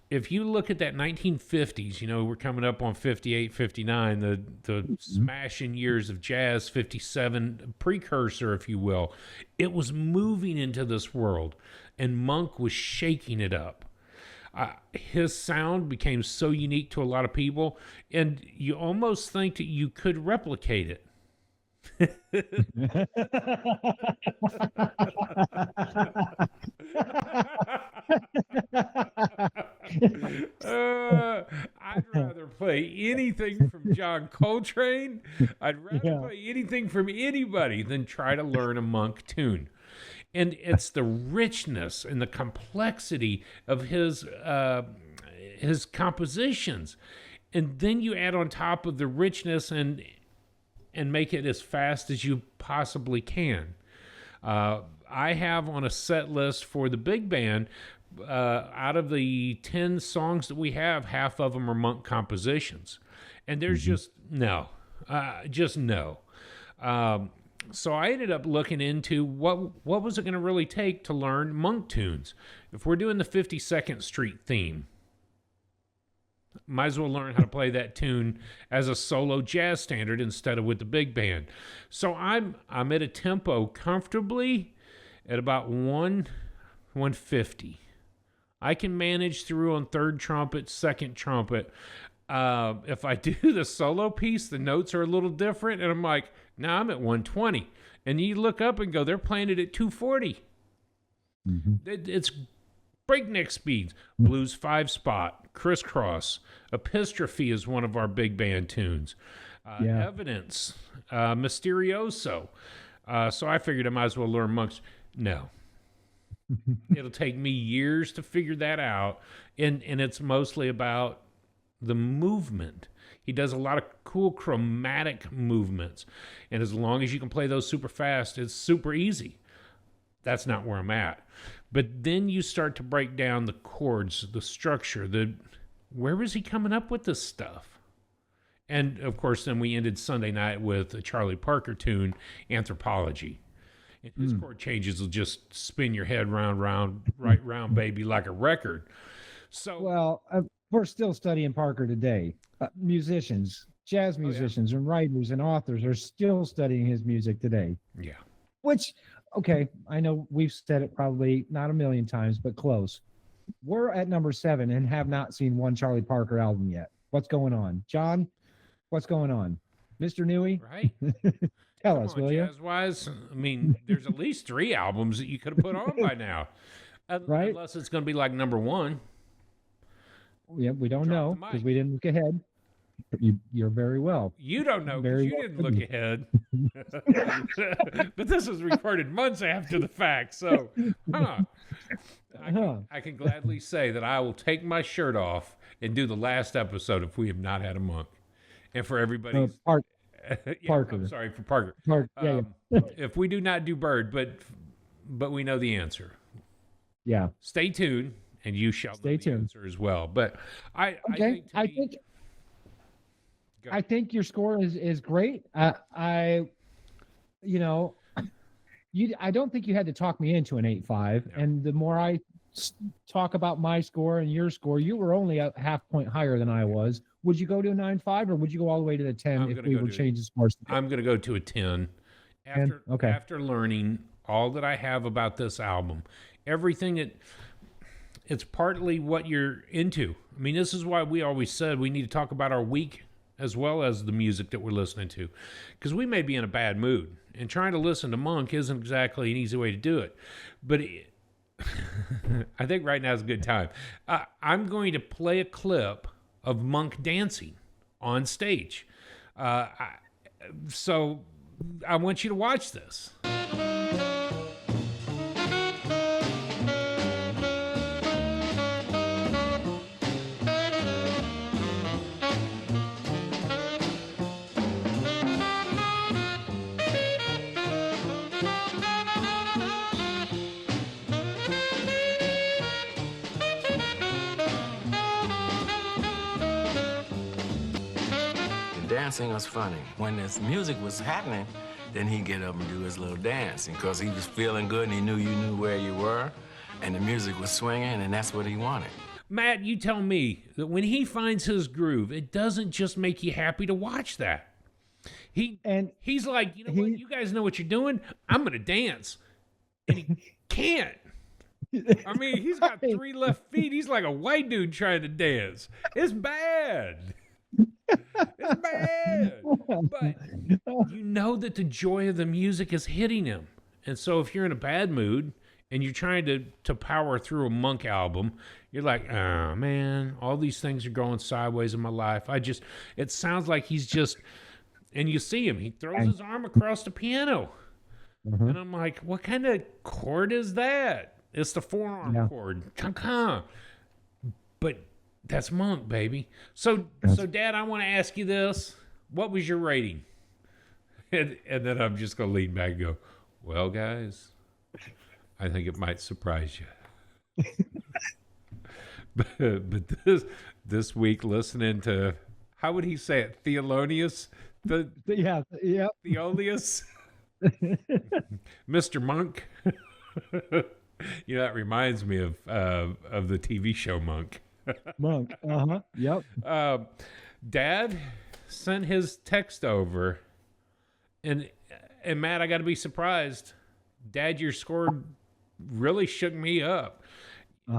If you look at that 1950s, we're coming up on 58, 59, the smashing years of jazz, 57, precursor, if you will. It was moving into this world, and Monk was shaking it up. His sound became so unique to a lot of people, and you almost think that you could replicate it. I'd rather play anything from John Coltrane. I'd rather play anything from anybody than try to learn a Monk tune. And it's the richness and the complexity of his compositions. And then you add on top of the richness and make it as fast as you possibly can. I have on a set list for the big band, out of the 10 songs that we have, half of them are Monk compositions. And there's just no. So I ended up looking into what was it going to really take to learn Monk tunes. If we're doing the 52nd Street theme, might as well learn how to play that tune as a solo jazz standard instead of with the big band. So I'm at a tempo comfortably at about 150. I can manage through on third trumpet, second trumpet. If I do the solo piece, the notes are a little different, and I'm like, now I'm at 120. And you look up and go, they're playing it at 240. It's breakneck speeds. Blues 5-spot, crisscross, epistrophe is one of our big band tunes. Evidence, Mysterioso. So I figured I might as well learn Monk's. No. It'll take me years to figure that out. And it's mostly about the movement. He does a lot of cool chromatic movements. And as long as you can play those super fast, it's super easy. That's not where I'm at. But then you start to break down the chords, the structure, where was he coming up with this stuff? And of course, then we ended Sunday night with a Charlie Parker tune, Anthropology. And his chord changes will just spin your head right round, baby, like a record. So, well, we're still studying Parker today. Musicians, jazz musicians, and writers and authors are still studying his music today. Yeah. Which, okay, I know we've said it probably not a million times, but close. We're at number 7 and have not seen one Charlie Parker album yet. What's going on, John? What's going on, Mr. Newey? Right. Tell us, will you? Jazz-wise, I mean, there's at least 3 albums that you could have put on by now, right? Unless it's going to be like number 1. Yeah, we don't know because we didn't look ahead. You're very well. You don't know because you didn't look ahead. But this was recorded months after the fact, so I can gladly say that I will take my shirt off and do the last episode if we have not had a monk. And for everybody, Parker. I'm sorry, for Parker. If we do not do Bird, but we know the answer. Yeah. Stay tuned, and you shall know the answer as well. But I think your score is great. I don't think you had to talk me into an 8.5. No. And the more I talk about my score and your score, you were only a half point higher than I was. Would you go to a 9.5 or would you go all the way to the 10 if we would change the scores? I'm going to go to a 10. After learning all that I have about this album, everything it's partly what you're into. I mean, this is why we always said we need to talk about our week as well as the music that we're listening to, because we may be in a bad mood, and trying to listen to Monk isn't exactly an easy way to do it. But I think right now is a good time. I'm going to play a clip of Monk dancing on stage. So I want you to watch this. Dancing was funny. When this music was happening, then he'd get up and do his little dance because he was feeling good and he knew you knew where you were, and the music was swinging, and that's what he wanted. Matt, you tell me that when he finds his groove, it doesn't just make you happy to watch that. He's like, you know what? You guys know what you're doing. I'm going to dance. And he can't. I mean, he's got 3 left feet. He's like a white dude trying to dance. It's bad. It's bad. But you know that the joy of the music is hitting him. And so if you're in a bad mood and you're trying to power through a Monk album, you're like, oh man, all these things are going sideways in my life. It sounds like he's just, and you see him, he throws his arm across the piano. Mm-hmm. And I'm like, what kind of chord is that? It's the forearm chord. But that's Monk, baby. So Dad, I want to ask you this. What was your rating? And then I'm just going to lean back and go, well, guys, I think it might surprise you. but this week, listening to, how would he say it? Thelonious? Theolius? Mr. Monk? You know, that reminds me of the TV show Monk. Monk. Yep. Dad sent his text over, and Matt, I got to be surprised. Dad, your score really shook me up.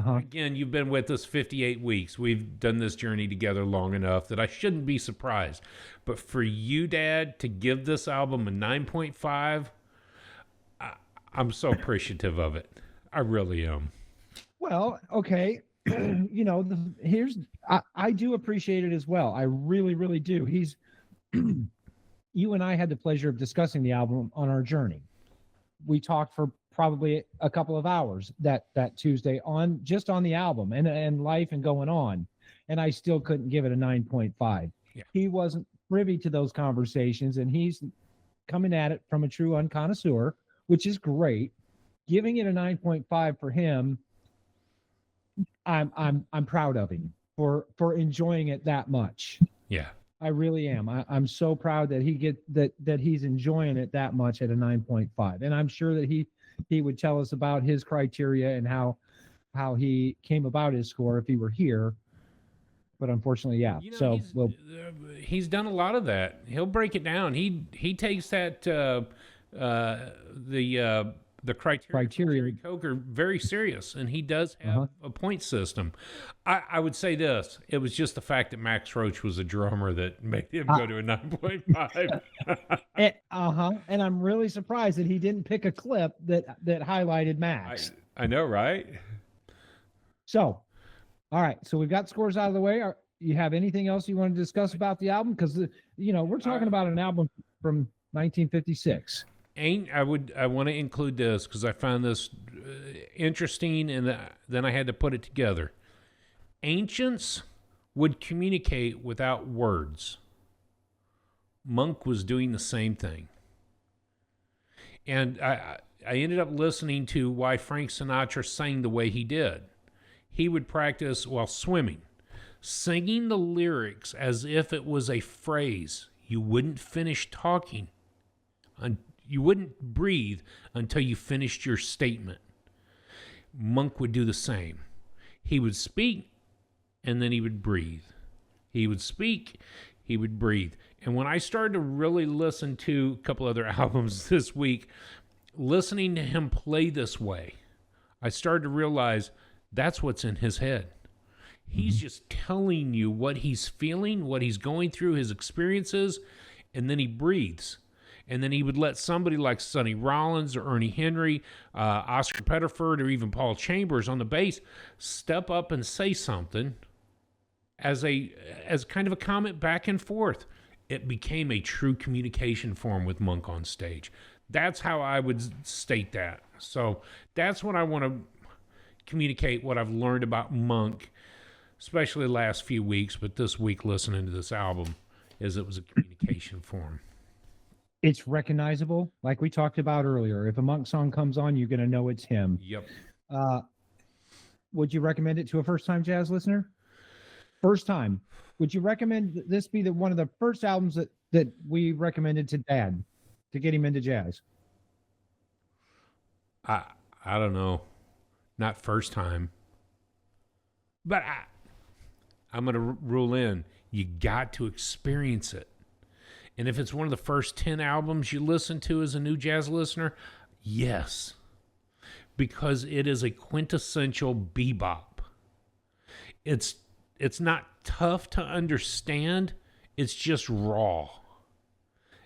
Again, you've been with us 58 weeks. We've done this journey together long enough that I shouldn't be surprised. But for you, Dad, to give this album a 9.5, I'm so appreciative of it. I really am. Well, okay. You know, I do appreciate it as well. I really, really do. You and I had the pleasure of discussing the album on our journey. We talked for probably a couple of hours that Tuesday on the album and life and going on. And I still couldn't give it a 9.5. Yeah. He wasn't privy to those conversations, and he's coming at it from a true unconnoisseur, which is great. Giving it a 9.5 for him, I'm proud of him for enjoying it that much. Yeah. I really am. I'm so proud that that he's enjoying it that much at a 9.5. And I'm sure that he would tell us about his criteria and how he came about his score if he were here. But unfortunately, yeah. You know, So he's done a lot of that. He'll break it down. He takes that the criteria for Jerry Coker very serious, and he does have a point system. I would say this: it was just the fact that Max Roach was a drummer that made him go to a 9.5. And I'm really surprised that he didn't pick a clip that highlighted Max. I know, right? So, all right. So we've got scores out of the way. You have anything else you want to discuss about the album? Because we're talking about an album from 1956. I want to include this because I found this interesting, and then I had to put it together. Ancients would communicate without words. Monk was doing the same thing. And I ended up listening to why Frank Sinatra sang the way he did. He would practice while swimming, singing the lyrics as if it was a phrase. You wouldn't finish talking. You wouldn't breathe until you finished your statement. Monk would do the same. He would speak, and then he would breathe. He would speak, he would breathe. And when I started to really listen to a couple other albums this week, listening to him play this way, I started to realize that's what's in his head. He's just telling you what he's feeling, what he's going through, his experiences, and then he breathes. And then he would let somebody like Sonny Rollins or Ernie Henry, Oscar Pettiford, or even Paul Chambers on the bass step up and say something as kind of a comment back and forth. It became a true communication form with Monk on stage. That's how I would state that. So that's what I want to communicate, what I've learned about Monk, especially the last few weeks, but this week listening to this album, is it was a communication form. It's recognizable, like we talked about earlier. If a Monk song comes on, you're going to know it's him. Yep. Would you recommend it to a first-time jazz listener? First time. Would you recommend this be one of the first albums that we recommended to Dad to get him into jazz? I don't know. Not first time. But I'm going to rule in, you got to experience it. And if it's one of the first 10 albums you listen to as a new jazz listener, yes. Because it is a quintessential bebop. It's not tough to understand. It's just raw.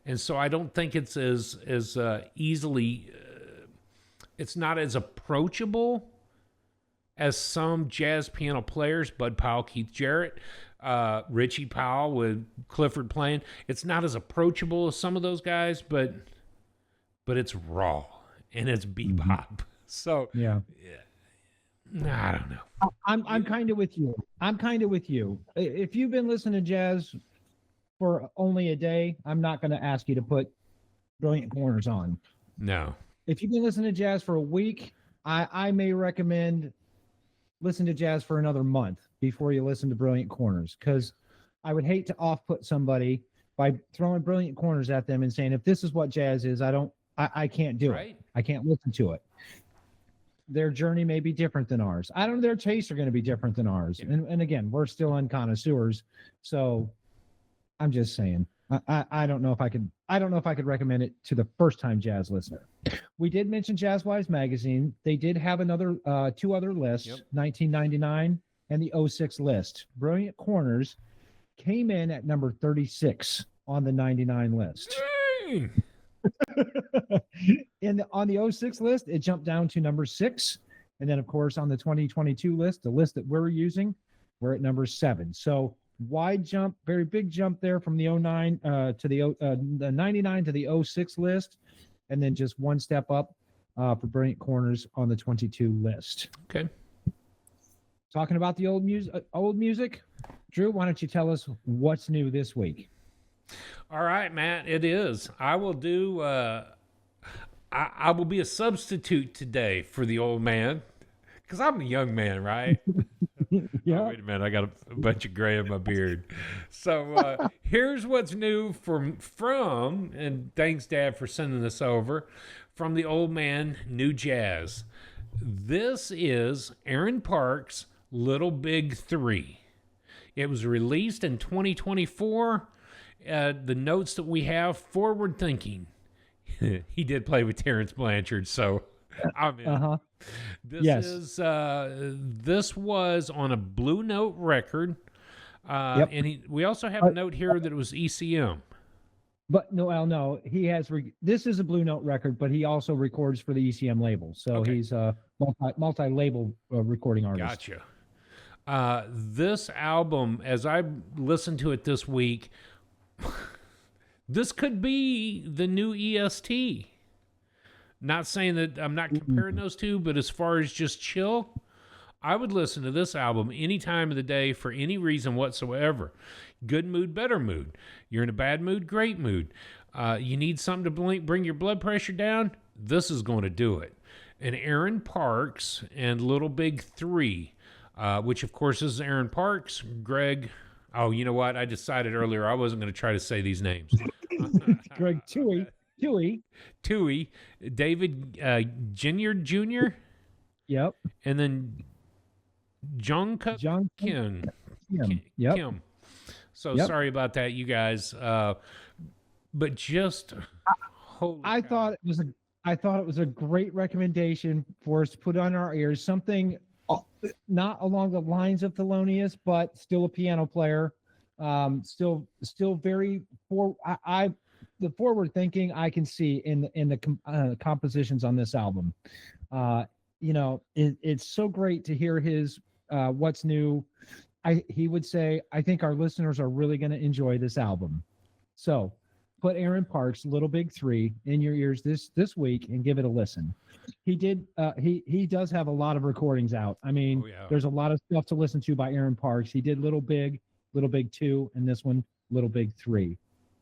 And so I don't think it's as easily, it's not as approachable as some jazz piano players, Bud Powell, Keith Jarrett, Richie Powell with Clifford playing. It's not as approachable as some of those guys, but it's raw and it's bebop. So yeah. I don't know. I'm kind of with you. If you've been listening to jazz for only a day, I'm not going to ask you to put Brilliant Corners on. No. If you've been listening to jazz for a week, I may recommend listen to jazz for another month before you listen to Brilliant Corners, because I would hate to off-put somebody by throwing Brilliant Corners at them and saying, if this is what jazz is, I can't do it. I can't listen to it. Their journey may be different than ours. I don't know. Their tastes are going to be different than ours. Yeah. And again, we're still unconnoisseurs. So I'm just saying, I don't know if I could recommend it to the first time jazz listener. We did mention Jazzwise magazine. They did have two other lists, 1999 and the 06 list. Brilliant Corners came in at number 36 on the 99 list. On the 06 list, it jumped down to number 6. And then, of course, on the 2022 list, the list that we're using, we're at number 7. So wide jump, very big jump there from the 09 to the 99 to the 06 list. And then just one step up for Brilliant Corners on the 22 list. Okay. Talking about the old music, Drew, why don't you tell us what's new this week? All right, Matt, it is. I will do, I will be a substitute today for the old man, because I'm a young man, right? Yeah. Oh, wait a minute, I got a bunch of gray in my beard. So here's what's new from, and thanks, Dad, for sending this over, from the Old Man New Jazz. This is Aaron Parks' Little Big 3. It was released in 2024. The notes that we have, forward thinking. He did play with Terrence Blanchard, so I'm in. This was on a Blue Note record. And we also have a note here that it was ECM. But no, he has. This is a Blue Note record, but he also records for the ECM label. So he's a multi-label recording artist. Gotcha. This album, as I listened to it this week, this could be the new EST. Not saying that I'm not comparing those two, but as far as just chill, I would listen to this album any time of the day for any reason whatsoever. Good mood, better mood. You're in a bad mood, great mood. You need something to bring your blood pressure down? This is going to do it. And Aaron Parks and Little Big 3, which of course is Aaron Parks, Greg. Oh, you know what? I decided earlier I wasn't going to try to say these names. Greg Toohey, David Ginyard Jr. Yep. And then John Kim. Yep. Kim. So sorry about that, you guys. But just I thought it was a great recommendation for us to put on our ears. Something not along the lines of Thelonious, but still a piano player. Still very the forward thinking I can see in the compositions on this album. It's so great to hear his what's new. He would say, I think our listeners are really going to enjoy this album. So put Aaron Parks' Little Big 3 in your ears this week and give it a listen. He does have a lot of recordings out. I mean, there's a lot of stuff to listen to by Aaron Parks. He did Little Big 2, and this one, Little Big 3.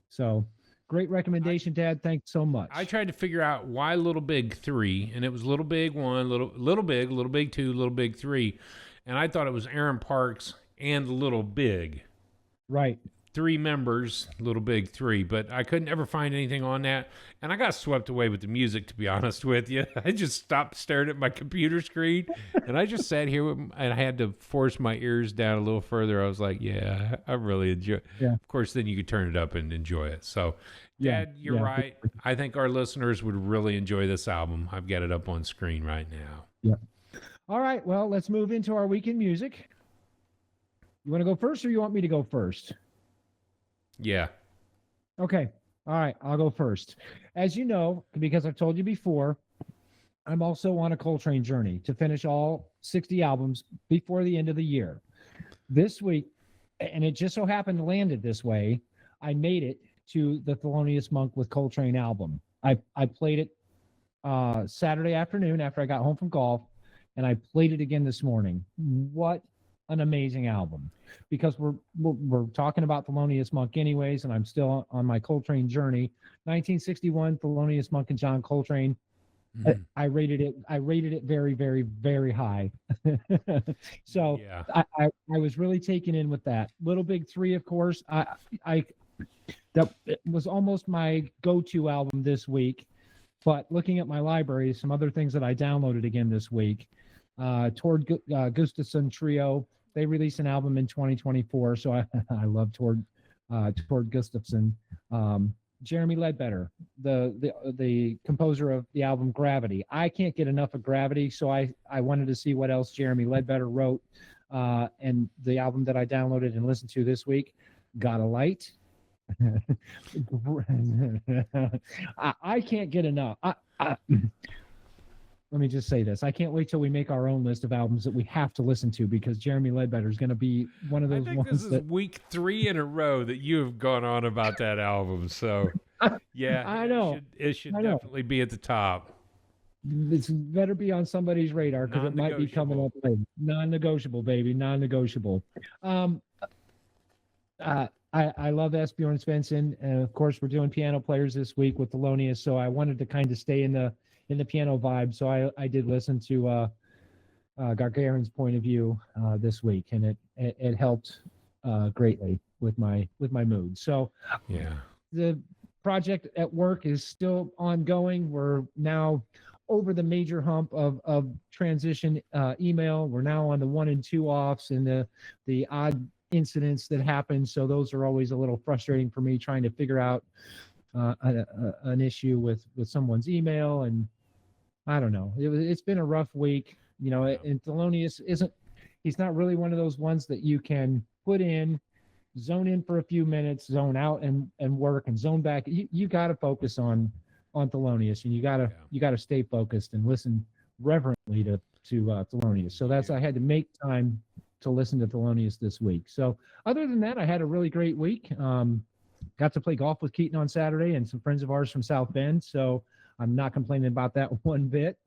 So great recommendation, Dad. Thanks so much. I tried to figure out why Little Big 3, and it was Little Big 1, Little Big, Little Big 2, Little Big 3. And I thought it was Aaron Parks and Little Big. Right. 3 members, Little Big 3, but I couldn't ever find anything on that. And I got swept away with the music, to be honest with you. I just stopped staring at my computer screen, and I just sat here and I had to force my ears down a little further. I was like, yeah, I really enjoy it. Yeah. Of course, then you could turn it up and enjoy it. So, Dad, you're right. I think our listeners would really enjoy this album. I've got it up on screen right now. Yeah. All right, well, let's move into our weekend music. You want to go first, or you want me to go first? Yeah. Okay. All right. I'll go first. As you know, because I've told you before, I'm also on a Coltrane journey to finish all 60 albums before the end of the year. This week, and it just so happened landed this way, I made it to the Thelonious Monk with Coltrane album. I played it Saturday afternoon after I got home from golf, and I played it again this morning. What an amazing album, because we're talking about Thelonious Monk anyways, and I'm still on my Coltrane journey. 1961, Thelonious Monk and John Coltrane. Mm-hmm. I rated it very, very, very high. So yeah. I was really taken in with that. Little Big 3, of course. That was almost my go-to album this week. But looking at my library, some other things that I downloaded again this week. Tord Gustafson Trio. They released an album in 2024, so I love Tord Gustafson. Jeremy Ledbetter, the composer of the album Gravity. I can't get enough of Gravity, so I wanted to see what else Jeremy Ledbetter wrote. And the album that I downloaded and listened to this week, Got a Light. I can't get enough. Let me just say this. I can't wait till we make our own list of albums that we have to listen to, because Jeremy Ledbetter is going to be one of those ones. I think this is week 3 in a row that you have gone on about that album. So, yeah, I know. It should definitely be at the top. This better be on somebody's radar, because it might be coming up later. Non-negotiable, baby. Non-negotiable. I love Esbjorn Svensson, and of course we're doing piano players this week with Thelonious, so I wanted to kind of stay in the piano vibe. So I did listen to Gargarin's point of view this week, and it helped greatly with my mood. So yeah, the project at work is still ongoing. We're now over the major hump of transition email. We're now on the 1 and 2 offs and the odd incidents that happen. So those are always a little frustrating for me, trying to figure out an issue with someone's email. And I don't know. It's been a rough week, and Thelonious he's not really one of those ones that you can put in, zone in for a few minutes, zone out and work, and zone back. You got to focus on Thelonious, and you got to stay focused and listen reverently to Thelonious. So I had to make time to listen to Thelonious this week. So other than that, I had a really great week. Got to play golf with Keaton on Saturday and some friends of ours from South Bend. So I'm not complaining about that one bit.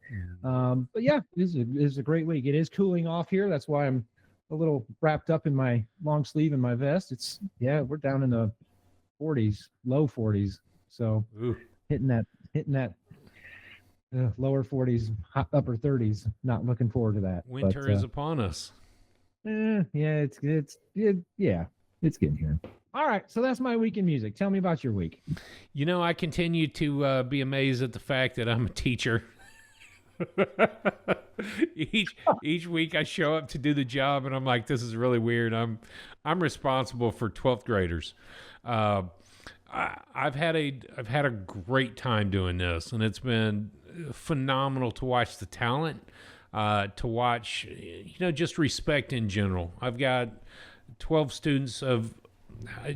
But yeah, this is a great week. It is cooling off here. That's why I'm a little wrapped up in my long sleeve and my vest. We're down in the 40s, low 40s. So hitting that lower 40s, upper 30s. Not looking forward to that. Winter is upon us. It's getting here. All right, so that's my week in music. Tell me about your week. I continue to be amazed at the fact that I'm a teacher. each week I show up to do the job, and I'm like, this is really weird. I'm responsible for 12th graders. I've had a great time doing this, and it's been phenomenal to watch the talent, to watch, just respect in general. I've got 12 students of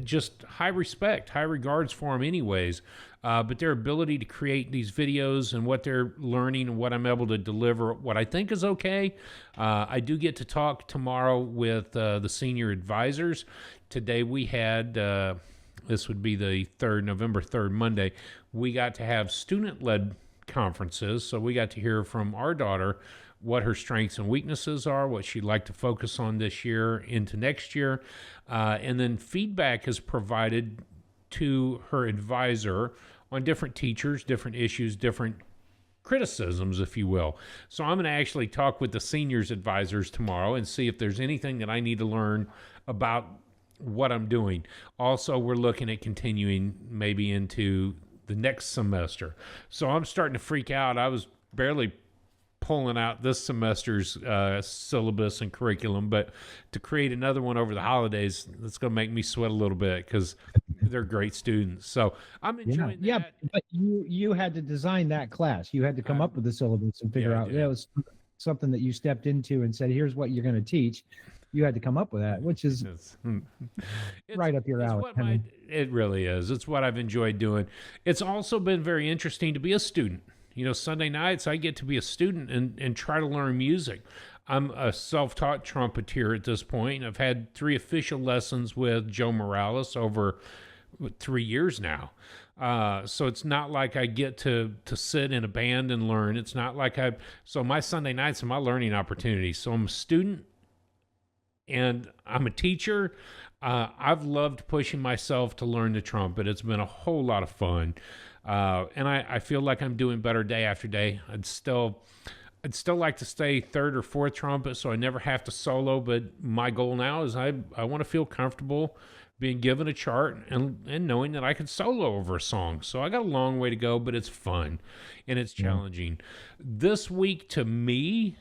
just high respect, high regards for them anyways. But their ability to create these videos and what they're learning and what I'm able to deliver, what I think is okay. I do get to talk tomorrow with the senior advisors. Today we had, this would be the November 3rd, Monday, we got to have student-led conferences. So we got to hear from our daughter what her strengths and weaknesses are, what she'd like to focus on this year into next year. And then feedback is provided to her advisor on different teachers, different issues, different criticisms, if you will. So I'm going to actually talk with the seniors advisors tomorrow and see if there's anything that I need to learn about what I'm doing. Also, we're looking at continuing maybe into the next semester. So I'm starting to freak out. I was barely pulling out this semester's syllabus and curriculum, but to create another one over the holidays, that's going to make me sweat a little bit because they're great students. So I'm enjoying that. Yeah, but you had to design that class. You had to come up with the syllabus and figure out. Yeah, it was something that you stepped into and said, "Here's what you're going to teach." You had to come up with that, which is right up your alley. It really is. It's what I've enjoyed doing. It's also been very interesting to be a student. Sunday nights I get to be a student and try to learn music. I'm a self-taught trumpeter at this point. I've had 3 official lessons with Joe Morales over 3 years now. So it's not like I get to sit in a band and learn. It's not like so my Sunday nights are my learning opportunities. So I'm a student and I'm a teacher. I've loved pushing myself to learn the trumpet. It's been a whole lot of fun. And I feel like I'm doing better day after day. I'd still like to stay 3rd or 4th trumpet, so I never have to solo. But my goal now is I want to feel comfortable being given a chart and knowing that I can solo over a song. So I got a long way to go, but it's fun and it's challenging. This week to me,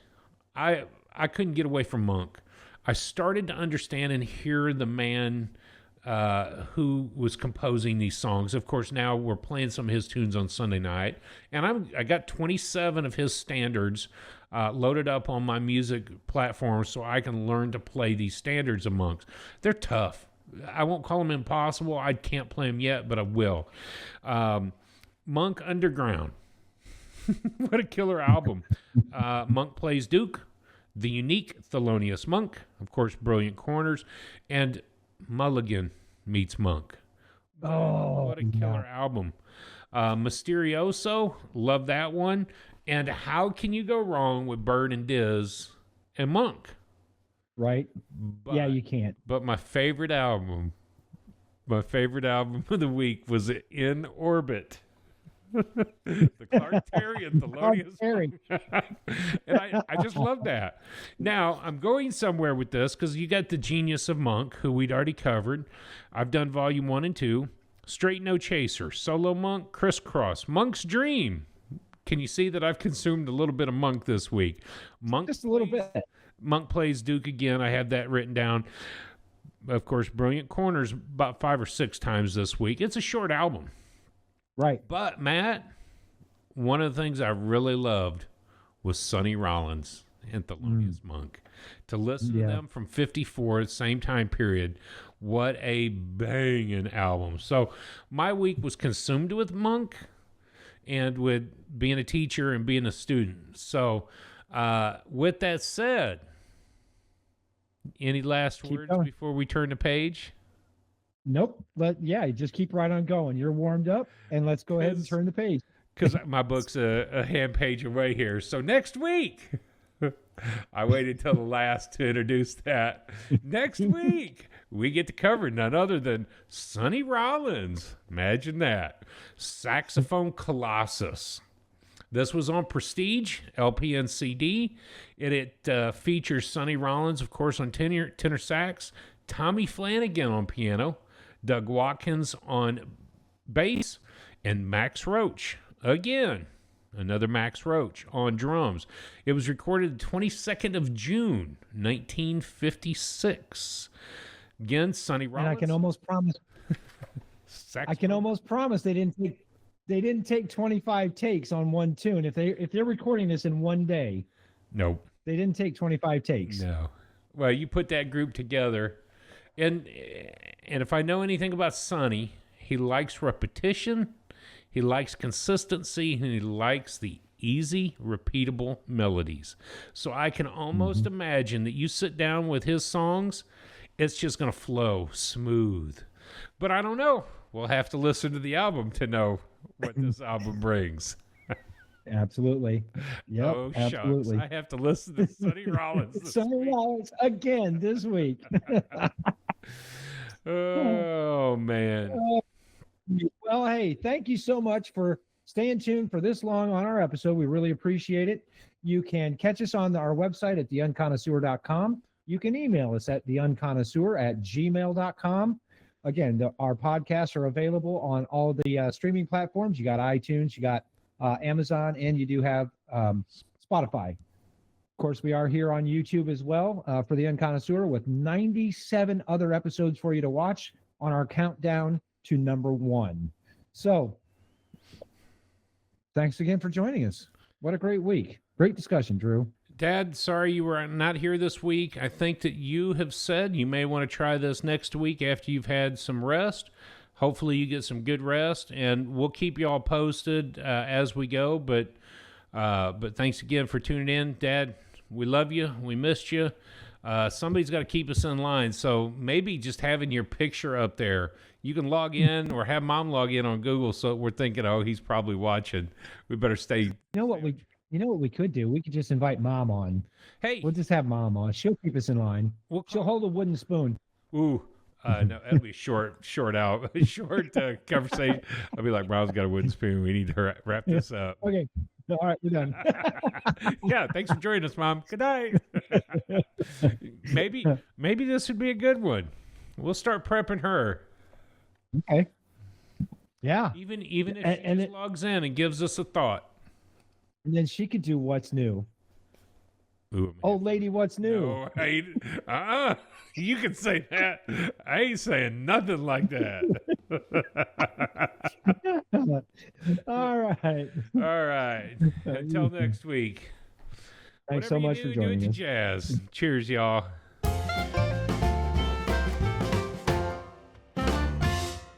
I couldn't get away from Monk. I started to understand and hear the man who was composing these songs. Of course, now we're playing some of his tunes on Sunday night, and I got 27 of his standards loaded up on my music platform so I can learn to play these standards of Monks. They're tough. I won't call them impossible. I can't play them yet, but I will. Monk Underground. What a killer album. Monk Plays Duke, the unique Thelonious Monk, of course, Brilliant Corners, and Mulligan Meets Monk. What a killer album. Mysterioso, love that one. And how can you go wrong with Bird and Diz and Monk? Right? Yeah, you can't. But my favorite album of the week was In Orbit. The Clark Terry and Thelonious Monk. And I just love that. Now, I'm going somewhere with this because you got the genius of Monk, who we'd already covered. I've done volume 1 and 2. Straight No Chaser, Solo Monk, Crisscross, Monk's Dream. Can you see that I've consumed a little bit of Monk this week? Monk just a little bit. Monk plays Duke again. I have that written down. Of course, Brilliant Corners about 5 or 6 times this week. It's a short album. Right. But, Matt, one of the things I really loved was Sonny Rollins and Thelonious Monk. To listen to them from 54, the same time period, what a banging album. So my week was consumed with Monk and with being a teacher and being a student. So with that said, any last words before we turn the page? Nope. Just keep right on going. You're warmed up, and let's go ahead and turn the page. Because my book's a hand page away here. So next week, I waited till the last to introduce that. Next week, we get to cover none other than Sonny Rollins. Imagine that. Saxophone Colossus. This was on Prestige, LP and CD. It features Sonny Rollins, of course, on tenor sax, Tommy Flanagan on piano, Doug Watkins on bass, and Max Roach. Again, another Max Roach on drums. It was recorded the 22nd of June, 1956. Again, Sonny Rollins. And I can almost promise they didn't take 25 takes on one tune. If they're recording this in one day, nope, they didn't take 25 takes. No. Well, you put that group together, and if I know anything about Sonny, he likes repetition, he likes consistency, and he likes the easy, repeatable melodies. So I can almost imagine that you sit down with his songs, it's just going to flow smooth. But I don't know. We'll have to listen to the album to know what this album brings. Absolutely. Yep, oh, absolutely. Shucks. I have to listen to Sonny Rollins. Sonny Rollins again this week. Oh, man. Well, hey, thank you so much for staying tuned for this long on our episode. We really appreciate it. You can catch us on our website at theunconnoisseur.com. You can email us at theunconnoisseur@gmail.com. Again, our podcasts are available on all the streaming platforms. You got iTunes, you got Amazon, and you do have Spotify. Of course, we are here on YouTube as well for The Unconnoisseur with 97 other episodes for you to watch on our countdown to number 1. So, thanks again for joining us. What a great week. Great discussion, Drew. Dad, sorry you were not here this week. I think that you have said you may want to try this next week after you've had some rest. Hopefully you get some good rest, and we'll keep you all posted as we go. But thanks again for tuning in. Dad, we love you. We missed you. Somebody's got to keep us in line. So maybe just having your picture up there, you can log in or have Mom log in on Google. So we're thinking, oh, he's probably watching. We better stay. You know what we could do? We could just invite Mom on. Hey, we'll just have Mom on. She'll keep us in line. She'll hold a wooden spoon. Ooh, no, that'll be short conversation. I'll be like, Mom's got a wooden spoon. We need to wrap this up. Okay. All right, we're done. Yeah, thanks for joining us, Mom. Good night. Maybe this would be a good one. We'll start prepping her. Okay. Yeah. Even if she logs in and gives us a thought. And then she could do what's new. Ooh, old lady, what's new? No, you can say that. I ain't saying nothing like that. All right. Until next week. Thanks so much for joining us. Jazz. Cheers, y'all.